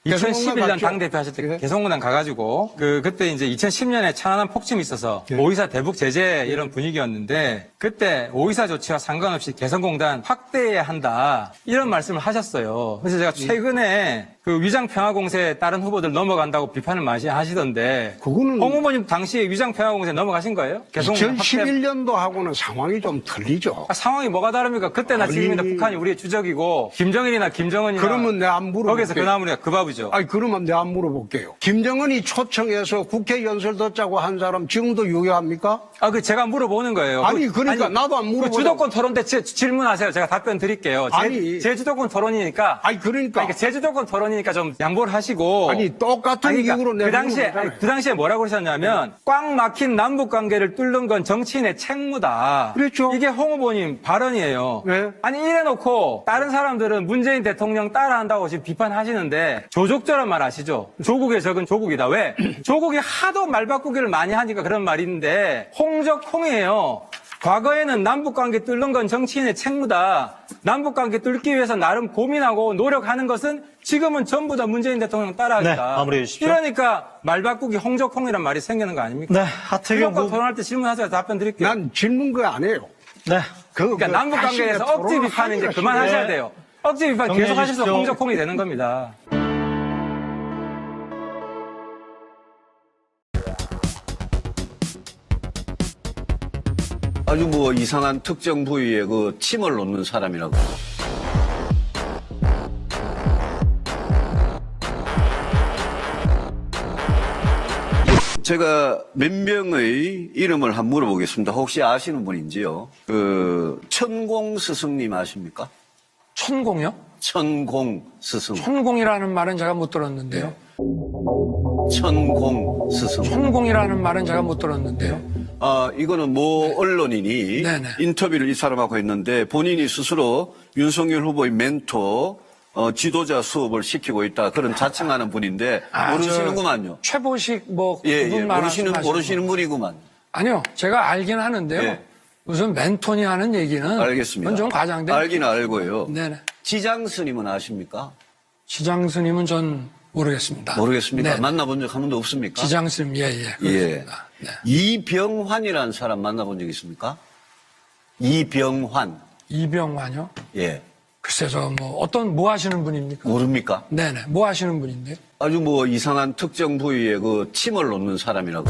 2011년 갔죠. 당대표 하실 때 예. 개성공단 가가지고 그때 이제 2010년에 천안함 폭침이 있어서 예. 오이사 대북 제재 이런 분위기였는데 그때 오이사 조치와 상관없이 개성공단 확대해야 한다 이런 말씀을 하셨어요. 그래서 제가 최근에 그 위장평화공사에 다른 후보들 넘어간다고 비판을 많이 하시던데 그거는 홍 후보님 당시에 위장평화공사에 넘어가신 거예요? 개성공단 확대 2011년도 하고는 상황이 좀 틀리죠. 상황이 뭐가 다릅니까? 그때나 아니. 지금이나 북한이 우리의 주적이고 김정일이나 김정은이나 그러면 내가 안 물어볼게요. 거기서 그 나무니까 그 바보죠. 아니, 그러면 내가 안 물어볼게요. 김정은이 초청해서 국회 연설 듣자고 한 사람 지금도 유효합니까? 그 제가 물어보는 거예요. 아니, 그러니까 나도 안 물어보고. 그 주도권 토론 때 질문하세요. 제가 답변 드릴게요. 아니. 제 주도권 토론이니까. 아니, 그러니까. 제 주도권 토론이니까 좀 양보를 하시고. 아니, 똑같은 그러니까 이유로 내가 그 당시에 뭐라고 그러셨냐면 꽉 막힌 남북 관계를 뚫는 건 정치인의 책무다. 그랬죠. 이게 홍 후보님 발언이에요. 네. 아니 이래놓고 다른 사람들은 문재인 대통령 따라한다고 지금 비판하시는데 조족절한 말 아시죠? 조국의 적은 조국이다. 왜? 조국이 하도 말 바꾸기를 많이 하니까 그런 말이 있는데 홍적홍이에요. 과거에는 남북관계 뚫는 건 정치인의 책무다. 남북관계 뚫기 위해서 나름 고민하고 노력하는 것은 지금은 전부 다 문재인 대통령 따라하기다. 네, 마무리해 주십시오. 이러니까 말 바꾸기 홍적홍이란 말이 생기는 거 아닙니까? 네, 하태경 무조건 후보. 토론할 때 질문하세요. 답변 드릴게요. 난 질문 거 안 해요. 네. 그러니까 남북관계에서 억지 비판 이제 그만하셔야 돼요. 억지 비판 정리해 계속 하셔서 주십시오. 홍적홍이 되는 겁니다. 아주 뭐 이상한 특정 부위에 그 침을 놓는 사람이라고. 제가 몇 명의 이름을 한번 물어보겠습니다. 혹시 아시는 분인지요? 그 천공 스승님 아십니까? 천공이요? 천공 스승. 천공이라는 말은 제가 못 들었는데요. 천공 스승. 천공이라는 말은 제가 못 들었는데요. 이거는 모 언론인이 네네. 인터뷰를 이 사람하고 했는데 본인이 스스로 윤석열 후보의 멘토, 지도자 수업을 시키고 있다. 그런 자칭하는 분인데 모르시는구만요. 최보식 뭐 예, 그분 모르시는 분이구만. 아니요, 제가 알긴 하는데요. 예. 무슨 멘토니 하는 얘기는 알겠습니다. 그건 좀 과장된. 알긴 알고요. 네네. 지장 스님은 아십니까? 지장 스님은 전 모르겠습니다. 모르겠습니까? 네. 만나본 적 한 번도 없습니까? 지장 스님, 예. 예. 그렇습니다. 네. 이병환이라는 사람 만나본 적 있습니까? 이병환. 이병환요? 예. 글쎄, 뭐 하시는 분입니까? 모릅니까? 네네. 뭐 하시는 분인데요? 아주 뭐 이상한 특정 부위에 그 침을 놓는 사람이라고.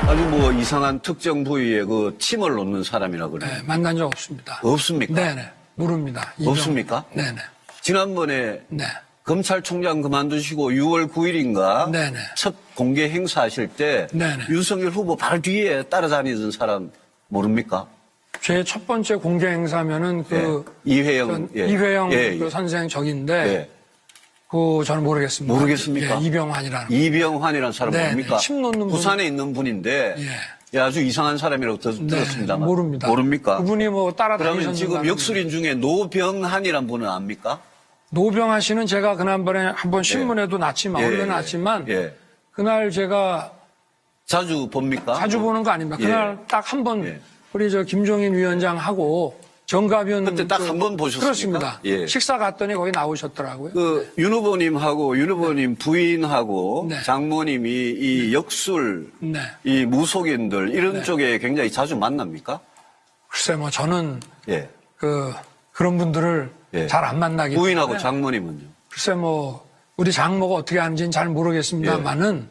아주 뭐 이상한 특정 부위에 그 침을 놓는 사람이라고 그래요. 네, 만난 적 없습니다. 없습니까? 네네. 모릅니다. 이병환. 없습니까? 네네. 지난번에 네. 검찰총장 그만두시고 6월 9일인가 네네. 첫 공개 행사하실 때 네네. 윤석열 후보 바로 뒤에 따라다니던 사람 모릅니까? 제 첫 번째 공개 행사면은 이회영 이회영 예, 그 예. 선생 적인데 예. 저는 모르겠습니다. 모르겠습니까? 예, 이병환이라는. 이병환이라는 사람 네, 모릅니까? 네. 침 놓는 부산에 있는 분인데 예. 아주 이상한 사람이라고 들었습니다만 모릅니다. 모릅니까? 그분이 뭐 그러면 따라다니셨는가? 지금 역술인 중에 노병한이란 분은 압니까? 노병환 씨는 제가 지난번에 한번 신문에도 났지만, 언론에 났지만, 예. 그날 제가 자주 봅니까? 자주 보는 거 아닙니까? 예. 그날 딱 한 번, 예. 우리 김종인 위원장하고 정가변. 그때 딱 한 번 보셨습니까? 그렇습니다. 예. 식사 갔더니 거기 나오셨더라고요. 윤 후보님하고 윤 후보님 부인하고 네. 장모님이 이 역술, 네. 이 무속인들 이런 쪽에 굉장히 자주 만납니까? 글쎄 저는 예. 그런 분들을 예. 잘 안 만나기 부인하고 때문에 장모님은요? 글쎄 우리 장모가 어떻게 하는지는 잘 모르겠습니다만은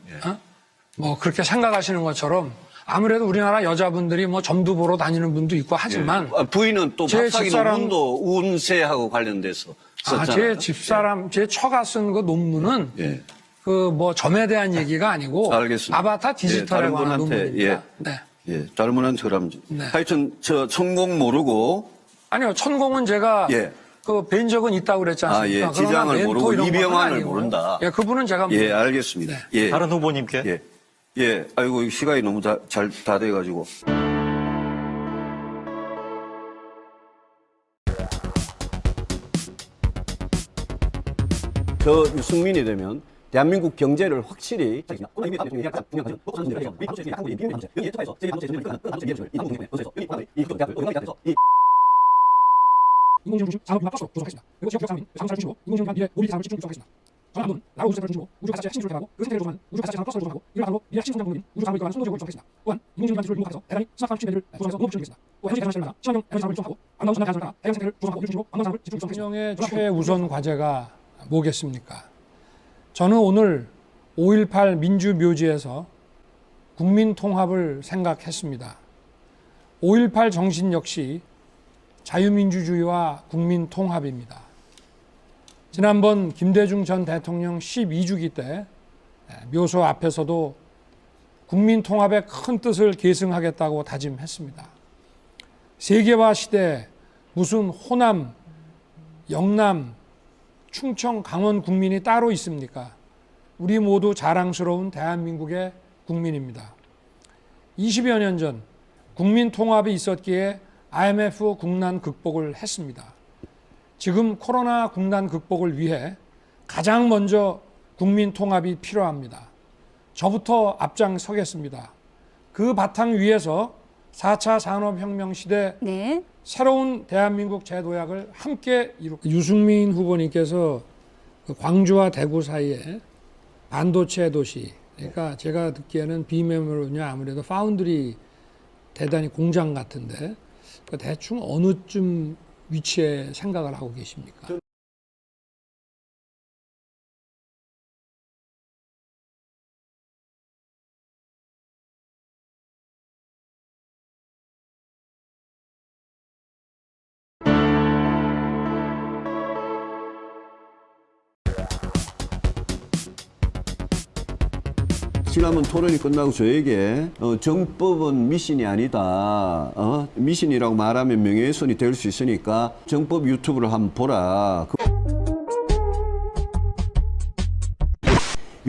그렇게 생각하시는 것처럼 아무래도 우리나라 여자분들이 점도 보러 다니는 분도 있고 하지만 부인은 또 제 박사기 집사람- 논문도 운세하고 관련돼서 썼잖아요. 제 집사람 제 처가 쓴 그 논문은 예. 점에 대한 얘기가 아니고 알겠습니다. 아바타 디지털에 다른 관한 분한테, 논문입니다. 네. 예, 다른 분한테 그럼 네. 하여튼 저 천공 모르고 아니요, 천공은 제가 예. 뵌 적은 있다고 그랬지 않습니까? 예, 지장을 그러나 멘토 모르고 이런 건 이병환을 아니고요. 모른다. 예, 그분은 제가 예, 알겠습니다. 네. 예. 다른 후보님께 예. 예. 아이고 시간이 너무 다 돼 가지고. 저 유승민이 되면 대한민국 경제를 확실히 인공지능 중심 산업융합 박수로 구성하겠습니다. 그리고 지역 교육 산업인 자동차를 중심으로 인공지능 미래 모빌리티 산업을 집중 구성하겠습니다. 저는 앞으로는 나라 우주 센터를 중심으로 우주 가사체 핵심 기술을 개발하고 그 생태계를 조성하는 우주 가사체 산업 클러스터를 조성하고 이를 바탕으로 미래 핵심 성장 동인 우주 산업을 이끌어가는 순도 지역을 구성하겠습니다. 또한 인공지능 기술을 융합해서 대단히 스마트한 취미들을 구성해서 농업 지원하겠습니다. 또 현실 대상 시설을 친환경 에너지 산업을 구성하고 아름다운 순간 대상 대양 생태계를 조성하고 우주 중심으로 관광 산업을 집중 구성하겠습니다. 대통령의 최우선 과제가 뭐겠습니까? 저는 오늘 5.18 민주묘지에서 국민 통합을 생각했습니다. 5.18 정신 역시 자유민주주의와 국민 통합입니다. 지난번 김대중 전 대통령 12주기 때 묘소 앞에서도 국민 통합의 큰 뜻을 계승하겠다고 다짐했습니다. 세계화 시대 무슨 호남, 영남, 충청, 강원 국민이 따로 있습니까? 우리 모두 자랑스러운 대한민국의 국민입니다. 20여 년 전 국민 통합이 있었기에 IMF 국난 극복을 했습니다. 지금 코로나 국난 극복을 위해 가장 먼저 국민 통합이 필요합니다. 저부터 앞장서겠습니다. 그 바탕 위에서 4차 산업혁명 시대 네. 새로운 대한민국 재도약을 함께 유승민 후보님께서 광주와 대구 사이에 반도체 도시, 그러니까 제가 듣기에는 비메모리냐 아무래도 파운드리 대단히 공장 같은데 대충 어느쯤 위치에 생각을 하고 계십니까? 지난번 토론이 끝나고 저에게 정법은 미신이 아니다. 미신이라고 말하면 명예훼손이 될 수 있으니까 정법 유튜브를 한번 보라.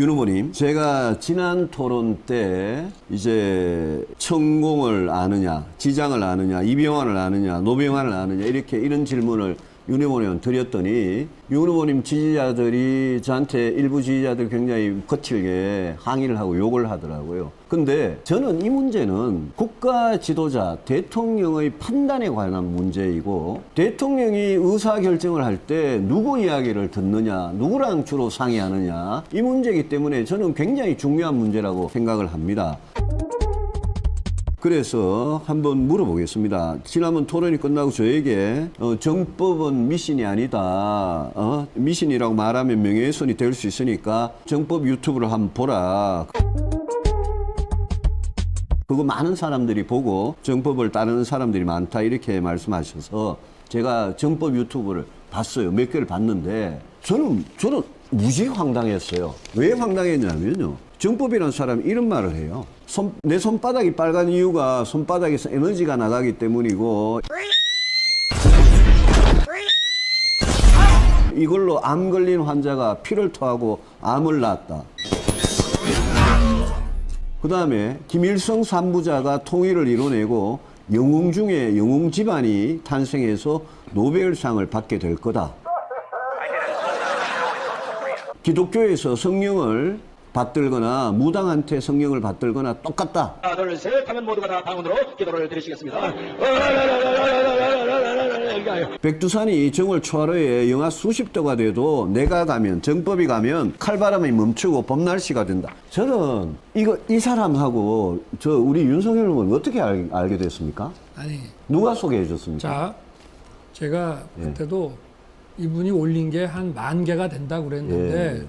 윤 후보님, 제가 지난 토론 때 이제 천공을 아느냐, 지장을 아느냐, 이병환을 아느냐, 노병환을 아느냐 이런 질문을 윤 후보님 드렸더니 윤 후보님 지지자들이 저한테 일부 지지자들 굉장히 거칠게 항의를 하고 욕을 하더라고요. 근데 저는 이 문제는 국가 지도자, 대통령의 판단에 관한 문제이고 대통령이 의사결정을 할 때 누구 이야기를 듣느냐, 누구랑 주로 상의하느냐 이 문제이기 때문에 저는 굉장히 중요한 문제라고 생각을 합니다. 그래서 한번 물어보겠습니다. 지난번 토론이 끝나고 저에게 정법은 미신이 아니다. 미신이라고 말하면 명예훼손이 될 수 있으니까 정법 유튜브를 한번 보라. 그거 많은 사람들이 보고 정법을 따르는 사람들이 많다 이렇게 말씀하셔서 제가 정법 유튜브를 봤어요. 몇 개를 봤는데 저는 무지 황당했어요. 왜 황당했냐면요. 정법이라는 사람이 이런 말을 해요. 내 손바닥이 빨간 이유가 손바닥에서 에너지가 나가기 때문이고 이걸로 암 걸린 환자가 피를 토하고 암을 낳았다. 그 다음에 김일성 삼부자가 통일을 이뤄내고 영웅 중에 영웅 집안이 탄생해서 노벨상을 받게 될 거다. 기독교에서 성령을 받들거나 무당한테 성령을 받들거나 똑같다. 하나 둘 셋 하면 모두가 다 방언으로 기도를 드리시겠습니다. 백두산이 정월 초하루에 영하 수십 도가 돼도 내가 가면 정법이 가면 칼바람이 멈추고 봄날씨가 된다. 저는 이 사람하고 우리 윤석열 후보는 어떻게 알게 됐습니까? 아니, 누가 소개해 줬습니까? 자, 제가 그때도 이분이 올린 게 한 10,000개가 된다고 그랬는데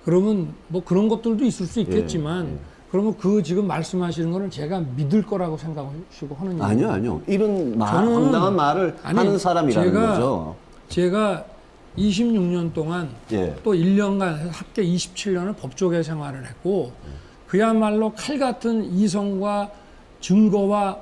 그러면 뭐 그런 것들도 있을 수 있겠지만 그러면 그 지금 말씀하시는 거는 제가 믿을 거라고 생각하시고 하는 얘기예요. 아니요. 이런 황당한 말을 하는 사람이라는 거죠. 제가 26년 동안 또 1년간 합계 27년을 법조계 생활을 했고 그야말로 칼 같은 이성과 증거와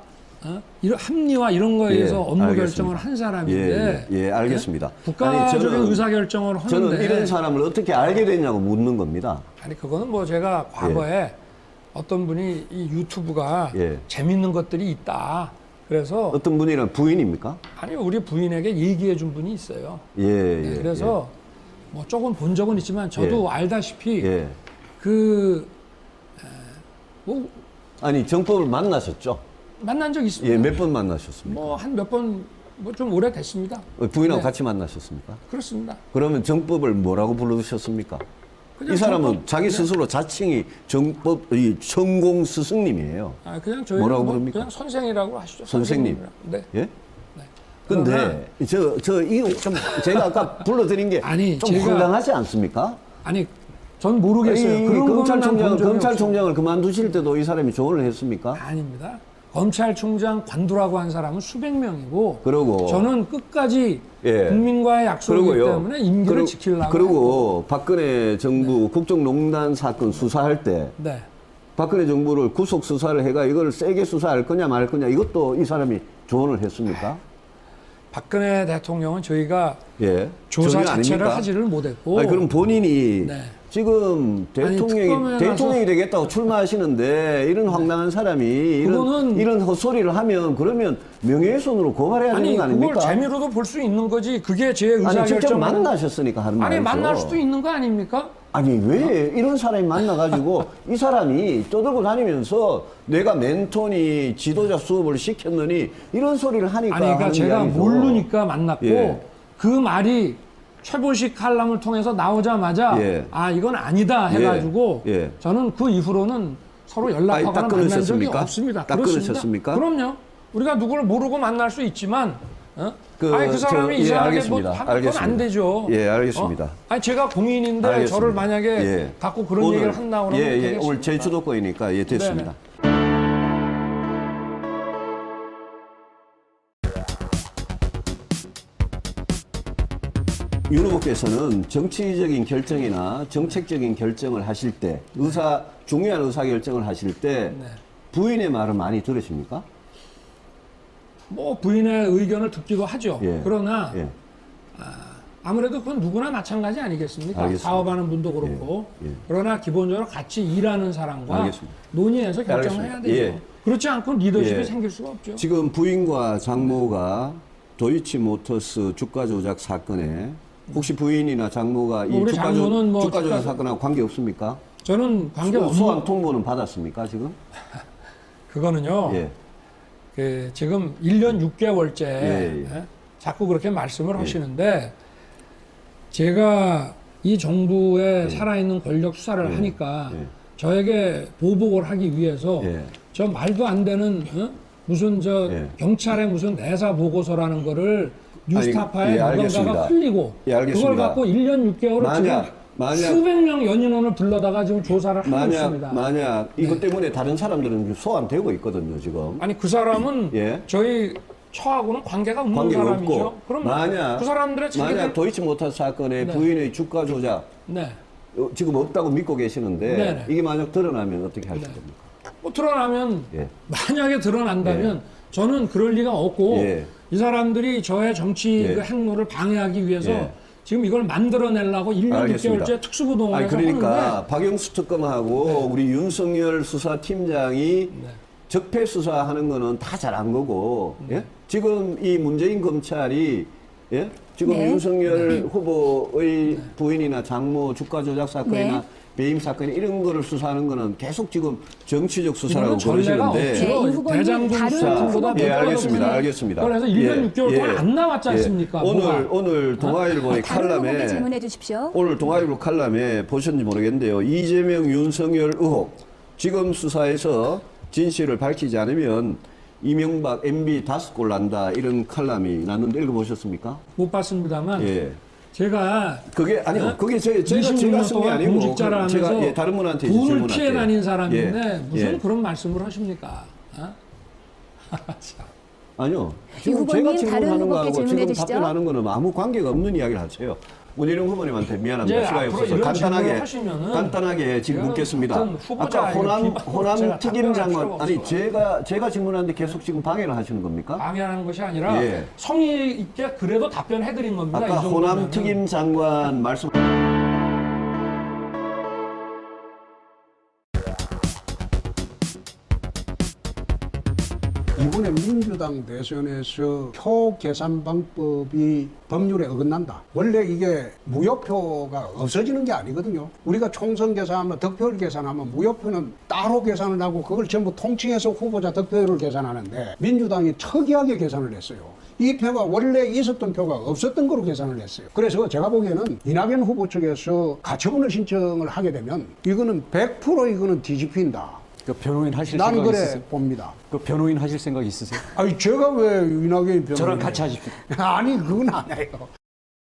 이런 합리화 이런 거에 의해서 업무 알겠습니다. 결정을 한 사람인데 알겠습니다. 국가적인 저는 의사결정을 하는데 저는 이런 사람을 어떻게 알게 됐냐고 묻는 겁니다. 아니 그거는 뭐 제가 과거에 어떤 분이 이 유튜브가 재밌는 것들이 있다. 그래서 어떤 분이란 부인입니까? 아니 우리 부인에게 얘기해 준 분이 있어요. 그래서 뭐 조금 본 적은 있지만 저도 알다시피 아니 정법을 만나셨죠? 만난 적 있습니다. 몇 번 만나셨습니까? 뭐 한 몇 번 뭐 좀 오래됐습니다. 부인하고 같이 만나셨습니까? 그렇습니다. 그러면 정법을 뭐라고 부르셨습니까? 그냥 이 사람은 정법, 자기 스스로 자칭이 정법 천공 스승님이에요. 그냥 저희 뭐라고 부릅니까? 그냥 선생이라고 하시죠. 선생님. 네. 예? 근데 이거 좀 제가 아까 불러드린 게 좀 황당하지 않습니까? 아니 전 모르겠어요. 그런 검찰총장을 그만두실 때도 이 사람이 조언을 했습니까? 아닙니다. 검찰총장 관두라고 한 사람은 수백 명이고 그러고 저는 끝까지 국민과의 약속이기 때문에 임기를 지키려고 그리고 박근혜 정부 국정농단 사건 수사할 때 박근혜 정부를 구속 수사를 해가 이걸 세게 수사할 거냐 말 거냐 이것도 이 사람이 조언을 했습니까? 박근혜 대통령은 저희가 조사 자체를 하지를 못했고 그럼 본인이 지금 대통령이 되겠다고 출마하시는데 이런 황당한 사람이 이런 헛소리를 하면 그러면 명예훼손으로 고발해야 되는 거 아닙니까? 그걸 재미로도 볼 수 있는 거지. 그게 제 의사결정. 직접 만나셨으니까 하는 말이죠. 만날 수도 있는 거 아닙니까? 아니 왜 이런 사람이 만나가지고 이 사람이 떠들고 다니면서 내가 멘토니 지도자 수업을 시켰느니 이런 소리를 하니까 그러니까 제가 모르니까 만났고 그 말이 최보식 칼럼을 통해서 나오자마자 이건 아니다 해가지고 저는 그 이후로는 서로 연락하거나 만난 적이 없습니다. 딱 끊으셨습니까? 그럼요. 우리가 누구를 모르고 만날 수 있지만 그 사람이 이상하게 뭐 하면 그건 안 되죠. 알겠습니다. 제가 공인인데 알겠습니다. 저를 만약에 갖고 그런 얘기를 한다고 그러면 되겠습니다. 오늘 제 주도권이니까 됐습니다. 윤 후보께서는 정치적인 결정이나 정책적인 결정을 하실 때 중요한 의사결정을 하실 때 부인의 말을 많이 들으십니까? 뭐 부인의 의견을 듣기도 하죠. 그러나 아무래도 그건 누구나 마찬가지 아니겠습니까? 알겠습니다. 사업하는 분도 그렇고. 예, 예. 그러나 기본적으로 같이 일하는 사람과 알겠습니다. 논의해서 결정을 해야 알겠습니다. 되죠. 예. 그렇지 않고 리더십이 예. 생길 수가 없죠. 지금 부인과 장모가 도이치모터스 주가 조작 사건에 혹시 부인이나 장모가 이 우리 장모는 뭐 주가 조작 주가- 사건하고 관계 없습니까? 저는 관계 없는 소환 통보는 받았습니까 지금? 그거는요. 예. 그 지금 1년 6개월째 예. 자꾸 그렇게 말씀을 하시는데 제가 이 정부의 살아있는 권력 수사를 하니까 예. 저에게 보복을 하기 위해서 예. 저 말도 안 되는 무슨 저 예. 경찰의 무슨 내사 보고서라는 거를 뉴스타파에 예, 알겠습니다. 누군가가 흘리고 예, 알겠습니다. 그걸 갖고 1년 6개월을 지금 만약 수백 명 연인원을 불러다가 지금 조사를 하고 있습니다. 만약 이것 때문에 다른 사람들은 소환되고 있거든요 지금. 아니 그 사람은 예. 저희 처하고는 관계가 없는 관계가 사람이죠. 없고 그럼 만약 그 사람들의 만약 자기들 도이치모터스 사건의 네. 부인의 주가 조작 네. 지금 없다고 믿고 계시는데 네네. 이게 만약 드러나면 어떻게 하실 겁니까? 뭐 드러나면 예. 만약에 드러난다면 저는 그럴 리가 없고 예. 이 사람들이 저의 정치 예. 그 행로를 방해하기 위해서 예. 지금 이걸 만들어내려고 1년 알겠습니다. 6개월째 특수부동원을 아니 해서 그러니까 하는데 박영수 특검하고 우리 윤석열 수사팀장이 적폐 수사하는 거는 다 잘한 거고 예? 지금 이 문재인 검찰이 예? 지금 네. 윤석열 후보의 부인이나 장모 주가 조작 사건이나 네. 배임 사건 이런 거를 수사하는 거는 계속 지금 정치적 수사라고 이거는 전례가 그러시는데 네, 이 없죠. 후보님 대장동 다른 수사보다 예, 더 알겠습니다. 떨어지는 알겠습니다. 그래서 1년 6개월 동안 안 나왔지 않습니까? 뭐가? 오늘 동아일보의 다른 후보님 칼럼에 질문해 주십시오. 오늘 동아일보 칼럼에 보셨는지 모르겠는데요. 이재명, 윤석열 의혹 지금 수사에서 진실을 밝히지 않으면 이명박, MB 5골 난다 이런 칼럼이 났는데 읽어보셨습니까? 못 봤습니다만 예. 제가 그게 아니요. 어? 그게 제가 26년 쓴 게 동안 아니고 공직자를 제가 하면서 예, 다른 분한테 이제 돈을 질문할게요. 피해 다닌 사람인데 예. 무슨 예. 그런 말씀을 하십니까? 어? 참. 아니요. 지금 후보님, 제가 다른 질문하는 후보께 거하고 질문해 지금 주시죠. 답변하는 거는 아무 관계가 없는 이야기를 하세요. 문희룡 후보님한테 미안합니다. 이제 시간이 앞으로 없어서 이런 질문을 간단하게 하시면은 지금 제가 묻겠습니다. 어떤 후보자의 아까 호남 비방 제가 특임 답변할 장관 필요가 아니 없어요. 제가 질문하는데 계속 지금 방해를 하시는 겁니까? 방해하는 것이 아니라 예. 성의 있게 그래도 답변해드린 겁니다. 아까 이 정도면은. 호남 특임 장관 말씀. 이번에 민주당 대선에서 표 계산 방법이 법률에 어긋난다. 원래 이게 무효표가 없어지는 게 아니거든요. 우리가 총선 계산하면 득표율 계산하면 무효표는 따로 계산을 하고 그걸 전부 통칭해서 후보자 득표율을 계산하는데 민주당이 특이하게 계산을 했어요. 이 표가 원래 있었던 표가 없었던 거로 계산을 했어요. 그래서 제가 보기에는 이낙연 후보 측에서 가처분을 신청을 하게 되면 이거는 100% 이거는 뒤집힌다. 그 변호인 하실 난 생각 그래 있으세요? 봅니다. 그 변호인 하실 생각 있으세요? 아니 제가 왜 이낙연 변호인 저랑 같이 하십시오. 아니 그건 아니에요.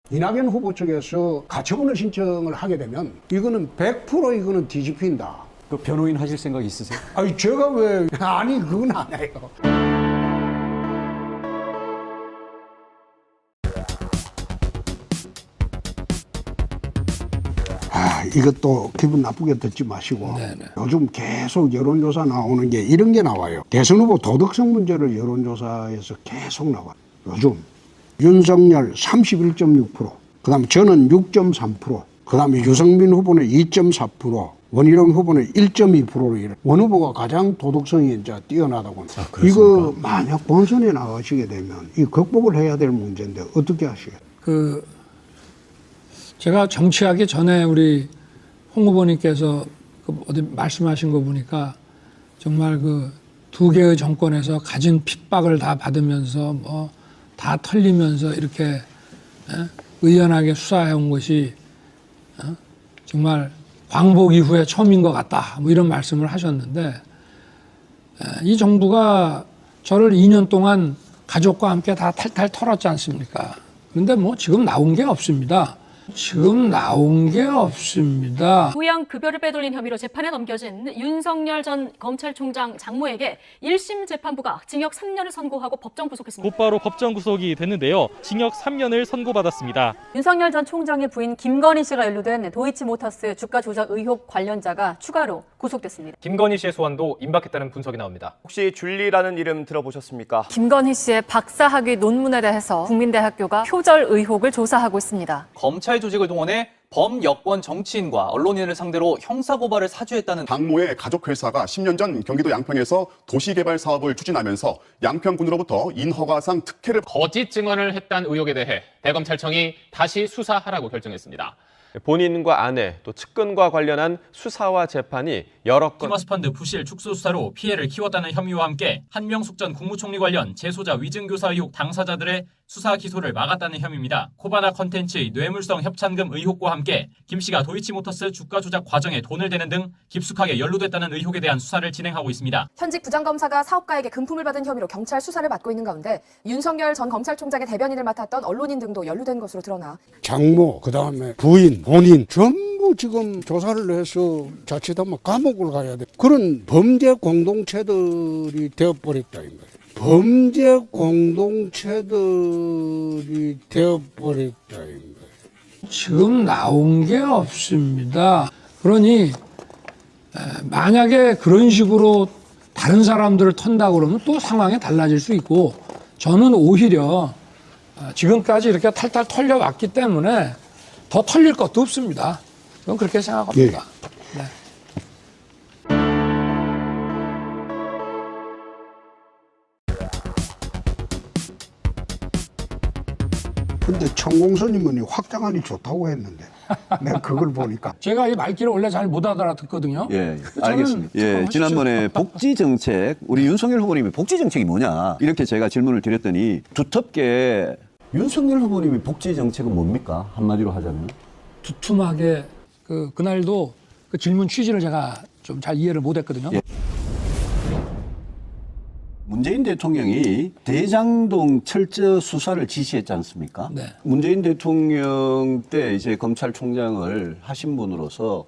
이낙연 후보 측에서 가처분을 신청을 하게 되면 이거는 100% 이거는 뒤집힌다. 그 변호인 하실 생각 있으세요? 아니 제가 왜 아니 그건 아니에요. 이것도 기분 나쁘게 듣지 마시고 요즘 계속 여론조사 나오는 게 이런 게 나와요. 대선 후보 도덕성 문제를 여론조사에서 계속 나와요. 요즘 윤석열 31.6%, 그 다음에 저는 6.3%, 그 다음에 유승민 후보는 2.4%, 원희룡 후보는 1.2%로 이래. 원 후보가 가장 도덕성이 이제 뛰어나다고. 이거 만약 본선에 나가시게 되면 이 극복을 해야 될 문제인데 어떻게 하시겠어요? 제가 정치하기 전에 우리 홍 후보님께서 어디 말씀하신 거 보니까 정말 그 두 개의 정권에서 가진 핍박을 다 받으면서 뭐 다 털리면서 이렇게 의연하게 수사해온 것이 정말 광복 이후에 처음인 것 같다. 뭐 이런 말씀을 하셨는데 이 정부가 저를 2년 동안 가족과 함께 다 탈탈 털었지 않습니까? 그런데 뭐 지금 나온 게 없습니다. 지금 나온 게 없습니다. 부양급여를 빼돌린 혐의로 재판에 넘겨진 윤석열 전 검찰총장 장모에게 1심 재판부가 징역 3년을 선고하고 법정 구속했습니다. 곧바로 법정 구속이 됐는데요. 징역 3년을 선고받았습니다. 윤석열 전 총장의 부인 김건희 씨가 연루된 도이치모터스 주가 조작 의혹 관련자가 추가로 구속됐습니다. 김건희 씨의 소환도 임박했다는 분석이 나옵니다. 혹시 줄리라는 이름 들어보셨습니까? 김건희 씨의 박사학위 논문에 대해서 국민대학교가 표절 의혹을 조사하고 있습니다. 검찰 조직을 동원해 범여권 정치인과 언론인을 상대로 형사고발을 사주했다는 장모의 가족회사가 10년 전 경기도 양평에서 도시개발 사업을 추진하면서 양평군으로부터 인허가상 특혜를 거짓 증언을 했다는 의혹에 대해 대검찰청이 다시 수사하라고 결정했습니다. 본인과 아내 또 측근과 관련한 수사와 재판이 여러 건 티머스펀드 부실 축소 수사로 피해를 키웠다는 혐의와 함께 한명숙 전 국무총리 관련 재소자 위증교사 의혹 당사자들의 수사 기소를 막았다는 혐의입니다. 코바나 컨텐츠의 뇌물성 협찬금 의혹과 함께 김 씨가 도이치모터스 주가 조작 과정에 돈을 대는 등 깊숙하게 연루됐다는 의혹에 대한 수사를 진행하고 있습니다. 현직 부장검사가 사업가에게 금품을 받은 혐의로 경찰 수사를 받고 있는 가운데 윤석열 전 검찰총장의 대변인을 맡았던 언론인 등도 연루된 것으로 드러나 장모, 그다음에 부인, 본인 전부 지금 조사를 해서 자칫하면 감옥을 가야 돼. 그런 범죄 공동체들이 되어버렸다 이 말이에요. 범죄 공동체들이 되어버렸다 이 말이에요. 지금 나온 게 없습니다. 그러니 만약에 그런 식으로 다른 사람들을 턴다 그러면 또 상황이 달라질 수 있고, 저는 오히려 지금까지 이렇게 탈탈 털려왔기 때문에 더 털릴 것도 없습니다. 저는 그렇게 생각합니다. 네. 근데 천공선님은 확장안이 좋다고 했는데 내가 그걸 보니까 제가 이 말귀를 원래 잘 못 알아듣거든요. 예, 알겠습니다. 예, 지난번에 복지 정책, 우리 윤석열 후보님이 복지 정책이 뭐냐 이렇게 제가 질문을 드렸더니 두텁게 윤석열 후보님이 복지 정책은 뭡니까? 한마디로 하자면 두툼하게 그날도 그 질문 취지를 제가 좀 잘 이해를 못했거든요. 예. 문재인 대통령이 대장동 철저 수사를 지시했지 않습니까? 네. 문재인 대통령 때 이제 검찰총장을 하신 분으로서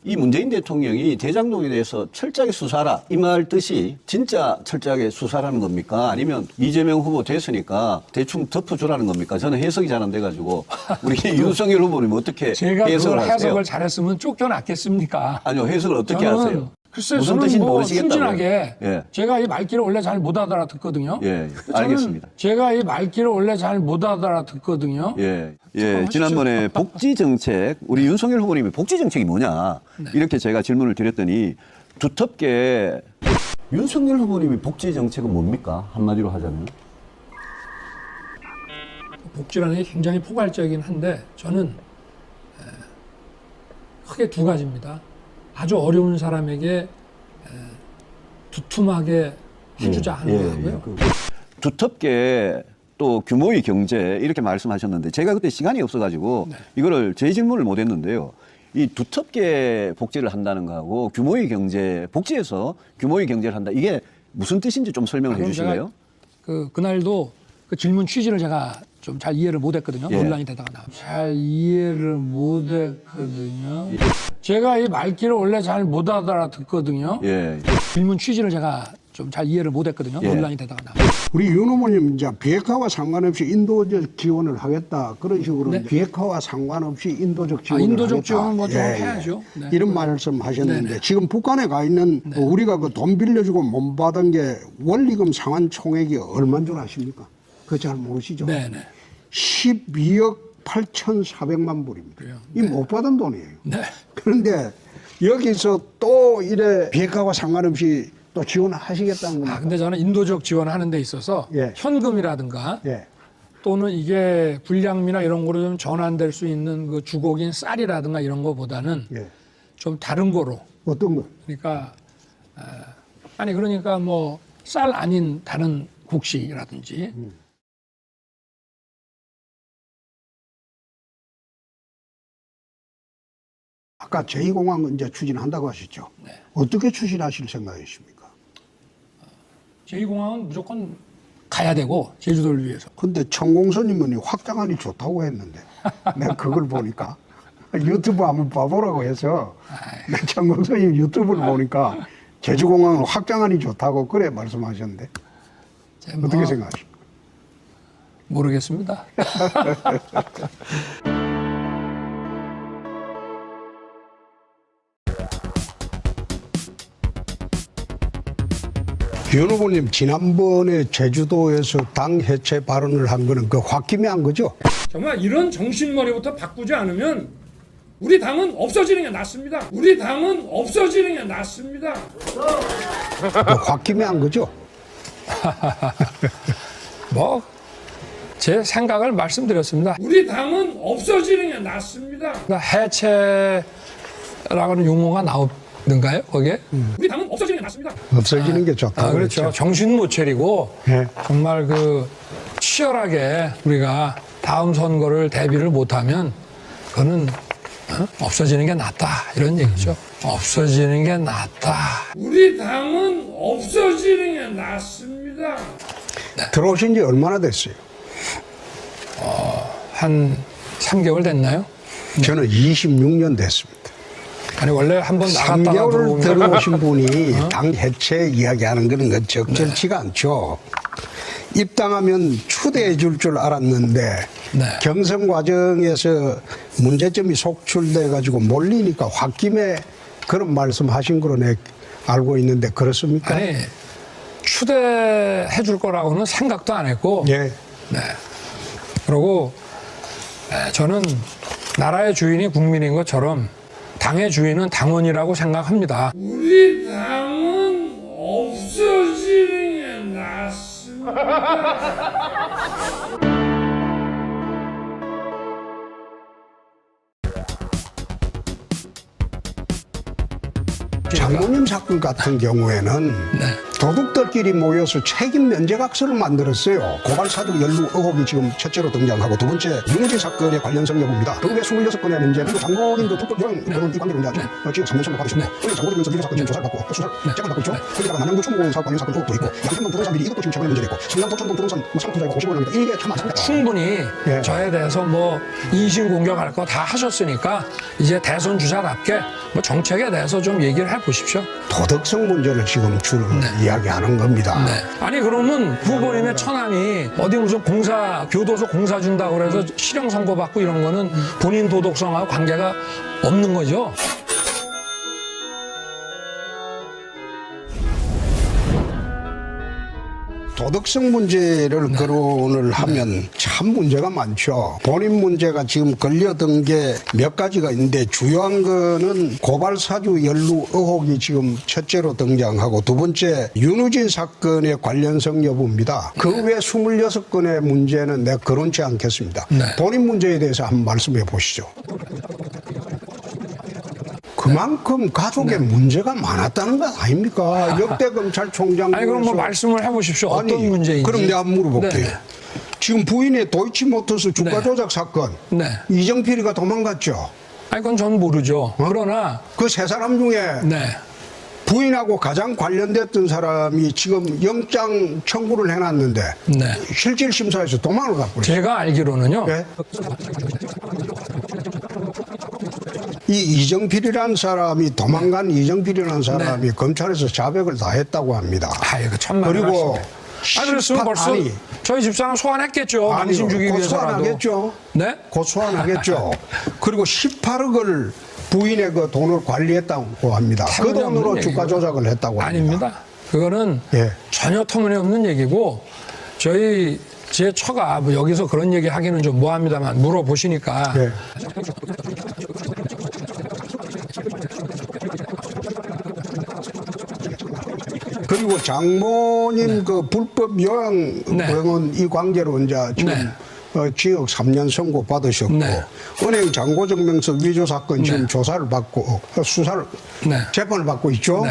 이 문재인 대통령이 대장동에 대해서 철저하게 수사하라 이 말 뜻이 진짜 철저하게 수사라는 겁니까? 아니면 이재명 후보 됐으니까 대충 덮어주라는 겁니까? 저는 해석이 잘 안 돼가지고 우리 윤석열 후보님 어떻게 제가 해석을 그걸 하세요? 해석을 잘했습니다. 쫓겨났겠습니까? 아니요, 해석을 어떻게 하세요? 글쎄, 무슨 저는 뜻인지 뭐 모르시겠다고요? 순진하게 예. 제가 이 말귀를 원래 잘 못 알아듣거든요. 예, 알겠습니다. 제가 이 말귀를 원래 잘 못 알아듣거든요. 예, 예. 지난번에 복지 정책, 우리 윤석열 후보님이 복지 정책이 뭐냐 이렇게 제가 질문을 드렸더니 두텁게 윤석열 후보님이 복지 정책은 뭡니까? 한마디로 하자면 복지라는 게 굉장히 포괄적이긴 한데 저는 크게 두 가지입니다. 아주 어려운 사람에게 두툼하게 해주자 하는 거고요. 두텁게 또 규모의 경제 이렇게 말씀하셨는데 제가 그때 시간이 없어가지고 이거를 제 질문을 못했는데요. 이 두텁게 복지를 한다는 거하고 규모의 경제, 복지에서 규모의 경제를 한다. 이게 무슨 뜻인지 좀 설명을 해주실래요? 그날도 그 질문 취지를 제가 좀 잘 이해를 못했거든요. 예. 논란이 되다가 나오면 잘 이해를 못했거든요. 제가 이 말귀를 원래 잘 못 알아듣거든요. 예. 질문 취지를 제가 좀 잘 이해를 못했거든요. 예. 논란이 되다가 나오면 우리 윤 어머님 이제 비핵화와 상관없이 인도적 지원을 하겠다 그런 식으로 이제 비핵화와 상관없이 인도적 지원을 인도적 하겠다. 지원은 뭐 좀 해야죠. 네. 이런 말씀하셨는데 네네. 지금 북한에 가 있는 우리가 그 돈 빌려주고 못 받은 게 원리금 상환 총액이 얼마인 줄 아십니까? 그거 잘 모르시죠? 네네. 12억 8,400만 불입니다. 그래요. 이 못 받은 돈이에요. 네. 그런데 여기서 또 이래 비핵화와 상관없이 또 지원하시겠다는 겁니다. 근데 저는 인도적 지원하는 데 있어서 예. 현금이라든가 예. 또는 이게 불량미나 이런 거로 좀 전환될 수 있는 그 주곡인 쌀이라든가 이런 거보다는 예. 좀 다른 거로. 어떤 거? 그러니까 그러니까 뭐 쌀 아닌 다른 곡식이라든지 아까 제2공항 이제 추진한다고 하셨죠? 네. 어떻게 추진하실 생각이십니까? 제2공항은 무조건 가야 되고 제주도를 위해서. 근데 천공선님은 확장안이 좋다고 했는데 내가 그걸 보니까 유튜브 한번 봐보라고 해서 내가 천공 선생님 유튜브를 보니까 제주공항을 확장하니 좋다고 그래 말씀하셨는데 어떻게 생각하십니까? 모르겠습니다. 윤 후보님 지난번에 제주도에서 당 해체 발언을 한 거는 그 홧김에 한 거죠? 정말 이런 정신머리부터 바꾸지 않으면 우리 당은 없어지는 게 낫습니다. 우리 당은 없어지는 게 낫습니다. 그 홧김에 한 거죠? 뭐 제 생각을 말씀드렸습니다. 우리 당은 없어지는 게 낫습니다. 해체라고는 용어가 나오는가요? 거기에? 우리 당은 없어지는 게 낫습니다. 없어지는 게 좋다고 그렇죠. 그랬죠. 정신 못 차리고 네. 정말 그 치열하게 우리가 다음 선거를 대비를 못하면 그거는 없어지는 게 낫다 이런 얘기죠. 없어지는 게 낫다. 우리 당은 없어지는 게 낫습니다. 들어오신 지 얼마나 됐어요? 한 3개월 됐나요? 저는 26년 됐습니다. 아니 원래 한번 나갔다가 3개월 들어오면 들어오신 분이 당 해체 이야기하는 거는 적절치가 않죠. 입당하면 추대해 줄 알았는데 네. 경선 과정에서 문제점이 속출돼 가지고 몰리니까 홧김에 그런 말씀하신 거로 내 알고 있는데 그렇습니까? 아니 추대해 줄 거라고는 생각도 안 했고 예. 네. 그리고 저는 나라의 주인이 국민인 것처럼 당의 주인은 당원이라고 생각합니다. 우리 당은 없어지는 게 낫습니다. 장모님 사건 같은 경우에는 도둑들끼리 모여서 책임 면제각서를 만들었어요. 고발사주 연루 의혹이 지금 첫째로 등장하고 두 번째 윤우진 사건의 관련성 여부입니다. 그 외 26건의 문제는 장모님 그 불법 여행 이 관계로 이제 지금 3년 선고 받으셨고 그리고 장모님에서 미래 사건 지금 조사를 받고 수사를 재판을 받고 있죠. 거기다가 남양주 충무공 사업 관련 사건 의혹도 있고 양평동 부동산 비리 이것도 지금 최근에 문제됐고 성남도천동 부동산 상투자가 50억 원입니다. 이게 참 많습니다. 충분히 예. 저에 대해서 뭐 인신공격할 거 다 하셨으니까 이제 대선 주자답게 뭐 정책에 대해서 좀 얘기를 해보십시오. 도덕성 문제를 지금 주로 이야기하는 겁니다. 네. 아니 그러면 후보님의 처남이 어디 무슨 교도소 공사 준다고 그래서 실형 선고받고 이런 거는 본인 도덕성하고 관계가 없는 거죠. 도덕성 문제를 거론을 하면 참 문제가 많죠. 본인 문제가 지금 걸려든 게 몇 가지가 있는데 주요한 거는 고발사주 연루 의혹이 지금 첫째로 등장하고 두 번째 윤우진 사건의 관련성 여부입니다. 그 외 26건의 문제는 내가 거론치 않겠습니다. 본인 문제에 대해서 한번 말씀해 보시죠. 그만큼 가족에 문제가 많았다는 것 아닙니까? 역대 검찰총장. 아니 그럼 뭐 말씀을 해보십시오. 어떤 문제인지. 그럼 내가 물어볼게요. 네. 지금 부인의 도이치모터스 주가 네. 조작 사건. 네. 이정필이가 도망갔죠. 아니 그건 전 모르죠. 그러나 그 세 사람 중에 네. 부인하고 가장 관련됐던 사람이 지금 영장 청구를 해놨는데 네. 실질심사에서 도망을 갔고 그랬어요. 제가 알기로는요. 네. 이 이정필이라는 사람이 도망간 이정필이라는 사람이 검찰에서 자백을 다 했다고 합니다. 아이고 천만 그리고 그랬으면 벌써 저희 집사람 소환했겠죠. 당신 주기 곧 위해서라도. 소환하겠죠. 네? 곧 소환하겠죠. 그리고 18억을 부인의 그 돈을 관리했다고 합니다. 그 돈으로 주가 조작을 했다고 합니다. 아닙니다. 그거는 예. 전혀 터무니없는 얘기고 제 처가 뭐 여기서 그런 얘기 하기는 좀 뭐합니다만 물어보시니까 예. 그리고 장모님 그 불법 요양병원 이 관계로 이제 지금 징역 3년 선고 받으셨고 은행 잔고증명서 위조 사건 지금 조사를 받고 수사를 재판을 받고 있죠.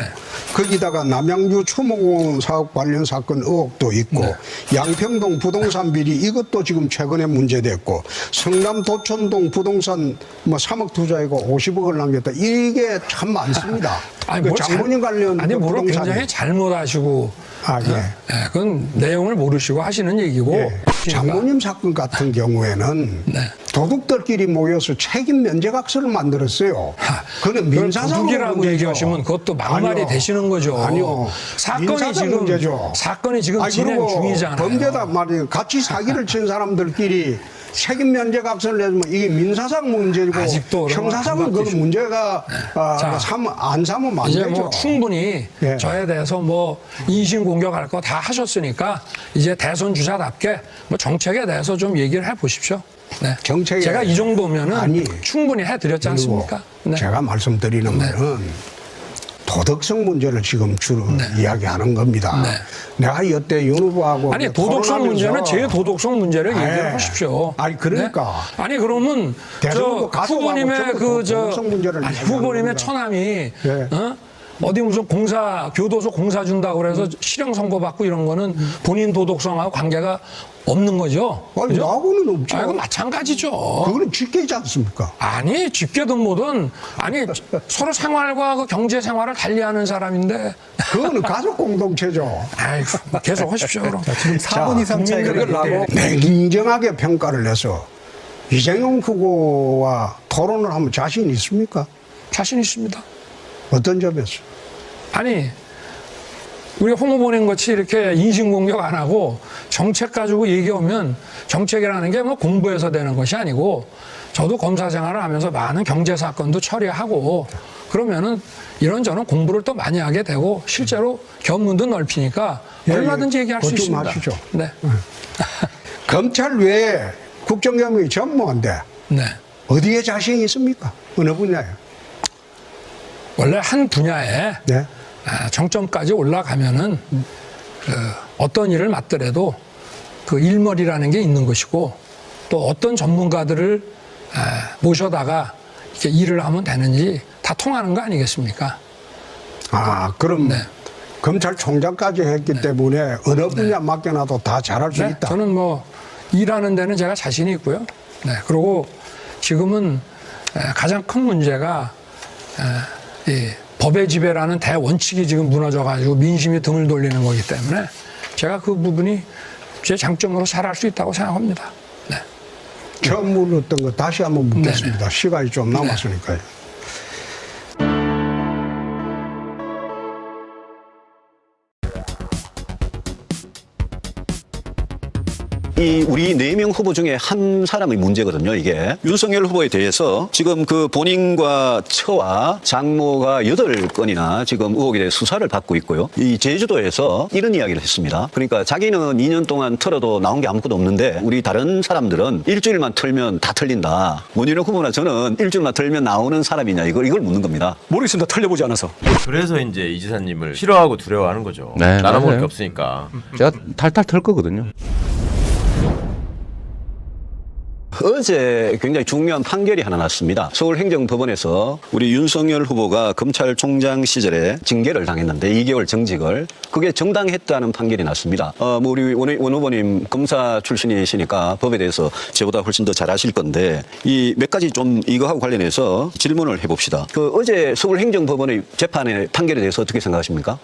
거기다가 남양주 추모공원 사업 관련 사건 의혹도 있고 양평동 부동산 비리 이것도 지금 최근에 문제됐고 성남 도천동 부동산 뭐 3억 투자이고 50억을 남겼다. 이게 참 많습니다. 그 장모님 관련 아니 뭐로 부동산이. 굉장히 잘못하시고 예. 그건 내용을 모르시고 하시는 얘기고 장모님 사건 같은 경우에는 도둑들끼리 모여서 책임 면제각서를 만들었어요. 그는 민사상 도둑이라고 얘기하시면 그것도 막말이 되시는 거죠. 아니요. 사건이 지금 진행 중이잖아요. 범죄다 말이에요. 같이 사기를 친 사람들끼리 책임 면제각서를 내면 이게 민사상 문제고 형사상은 그 문제가 안 삼으면 안 이제 되죠. 뭐 충분히 저에 대해서 뭐 인신 공격할 거 다 하셨으니까 이제 대선 주자답게 뭐 정책에 대해서 좀 얘기를 해 보십시오. 네. 정책에 제가 이 정도면은 충분히 해드렸지 않습니까? 네. 제가 말씀드리는 거는 도덕성 문제를 지금 주로 이야기하는 겁니다. 내가 여태 윤 후보하고 아니 도덕성 문제는 제 도덕성 문제를 얘기를 하십시오. 아니 그러니까 아니 그러면 저 후보님의 후보님의 처남이 어디 무슨 교도소 공사 준다고 그래서 실형 선고받고 이런 거는 본인 도덕성하고 관계가 없는 거죠. 아니, 나하고는 없죠. 이거 마찬가지죠. 그거는 집계지 않습니까? 아니, 집계든 뭐든, 아니, 서로 생활과 그 경제 생활을 달리하는 사람인데. 그거는 가족 공동체죠. 아이고, 계속 하십시오, 그럼. 지금 4분 이상 차이가 나고. 냉정하게 평가를 해서 이재용 후보와 토론을 하면 자신 있습니까? 자신 있습니다. 어떤 점에서? 아니, 우리 홍 후보님 같이 이렇게 인신공격 안 하고 정책 가지고 얘기하면 정책이라는 게 뭐 공부해서 되는 것이 아니고 저도 검사 생활을 하면서 많은 경제 사건도 처리하고 그러면은 이런저런 공부를 또 많이 하게 되고 실제로 견문도 넓히니까 얼마든지 얘기할 수 있습니다. 하시죠. 네. 검찰 외에 국정감이 전무한데 어디에 자신이 있습니까? 어느 분야에? 원래 한 분야에 정점까지 올라가면은 어떤 일을 맡더라도 그 일머리라는 게 있는 것이고 또 어떤 전문가들을 모셔다가 이렇게 일을 하면 되는지 다 통하는 거 아니겠습니까? 아, 그럼 검찰총장까지 했기 때문에 어느 분야 맡겨놔도 다 잘할 수 있다. 저는 뭐 일하는 데는 제가 자신이 있고요. 그리고 지금은 가장 큰 문제가 이 법의 지배라는 대원칙이 지금 무너져가지고 민심이 등을 돌리는 거기 때문에 제가 그 부분이 제 장점으로 잘할 수 있다고 생각합니다. 처음 물었던 거 다시 한번 묻겠습니다. 시간이 좀 남았으니까요. 이 우리 4명 후보 중에 한 사람의 문제거든요, 이게. 윤석열 후보에 대해서 지금 그 본인과 처와 장모가 8건이나 지금 의혹에 대해 수사를 받고 있고요. 이 제주도에서 이런 이야기를 했습니다. 그러니까 자기는 2년 동안 털어도 나온 게 아무것도 없는데 우리 다른 사람들은 일주일만 털면 다 털린다. 문희룡 후보나 저는 일주일만 털면 나오는 사람이냐 이걸 묻는 겁니다. 모르겠습니다. 털려보지 않아서. 그래서 이제 이 지사님을 싫어하고 두려워하는 거죠. 네, 나눠 먹을 맞아요. 게 없으니까. 제가 탈탈 털 거거든요. 어제 굉장히 중요한 판결이 하나 났습니다. 서울행정법원에서 우리 윤석열 후보가 검찰총장 시절에 징계를 당했는데 2개월 정직을 그게 정당했다는 판결이 났습니다. 뭐 우리 원 후보님 검사 출신이시니까 법에 대해서 저보다 훨씬 더 잘 아실 건데 이 몇 가지 좀 이거하고 관련해서 질문을 해봅시다. 그 어제 서울행정법원의 재판의 판결에 대해서 어떻게 생각하십니까?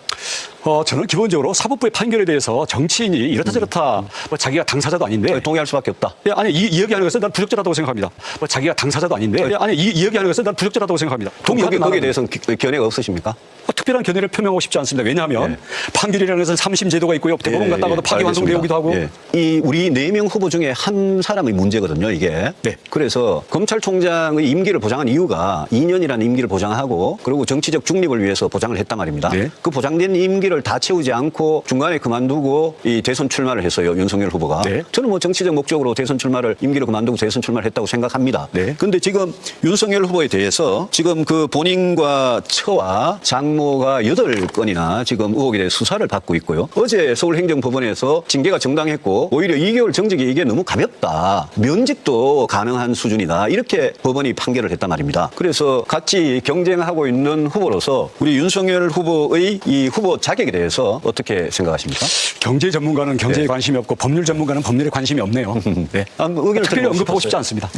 저는 기본적으로 사법부의 판결에 대해서 정치인이 이렇다 저렇다 뭐 자기가 당사자도 아닌데 동의할 수밖에 없다. 아니 이야기하는 것은 난 부적절하다고 생각합니다. 뭐 자기가 당사자도 아닌데 아니 이야기하는 것은 난 부적절하다고 생각합니다. 거기에 대해서는 견해가 없으십니까? 특별한 견해를 표명하고 싶지 않습니다. 왜냐하면 판결이라는 것은 3심 제도가 있고요. 대법원 갔다가도 파기환송되기도 하고. 이 우리 4명 후보 중에 한 사람의 문제거든요, 이게. 그래서 검찰총장의 임기를 보장한 이유가 2년이라는 임기를 보장하고 그리고 정치적 중립을 위해서 보장을 했단 말입니다. 그 보장된 임기를 다 채우지 않고 중간에 그만두고 이 대선 출마를 했어요, 윤석열 후보가. 저는 뭐 정치적 목적으로 대선 출마를 임기를 그만두고 대선 출마를 했다고 생각합니다. 그런데 지금 윤석열 후보에 대해서 지금 그 본인과 처와 장모가 8건이나 지금 의혹에 대해 수사를 받고 있고요. 어제 서울행정법원에서 징계가 정당했고 오히려 2개월 정직이 이게 너무 가볍다. 면직도 가능한 수준이다. 이렇게 법원이 판결을 했단 말입니다. 그래서 같이 경쟁하고 있는 후보로서 우리 윤석열 후보의 이 후보 자격에 대해서 어떻게 생각하십니까? 경제 전문가는 경제에 관심이 없고 법률 전문가는 법률에 관심이 없네요. 의견을 특별히 언급하고 싶지 않습니다.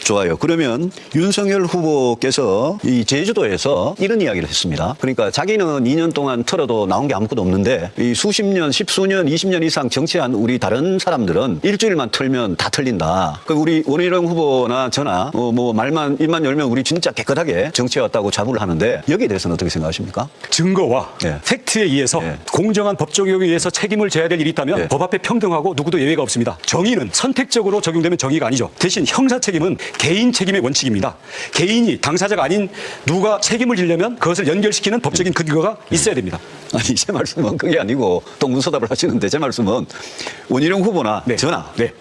좋아요. 그러면 윤석열 후보께서 이 제주도에서 이런 이야기를 했습니다. 그러니까 그러니까 자기는 2년 동안 털어도 나온 게 아무것도 없는데 이 수십 년, 십수년, 20년 이상 정치한 우리 다른 사람들은 일주일만 털면 다 털린다. 그 우리 원희룡 후보나 저나 뭐 말만 입만 열면 우리 진짜 깨끗하게 정치해왔다고 자부를 하는데 여기에 대해서는 어떻게 생각하십니까? 증거와 팩트에 의해서 공정한 법 적용에 의해서 책임을 져야 될 일이 있다면 법 앞에 평등하고 누구도 예외가 없습니다. 정의는 선택적으로 적용되면 정의가 아니죠. 대신 형사 책임은 개인 책임의 원칙입니다. 개인이 당사자가 아닌 누가 책임을 지려면 그것을 연결시키는 법적인 근거가 있어야 됩니다. 아니 제 말씀은 그게 아니고 동문서답을 하시는데 제 말씀은 원희룡 후보나 저나 예?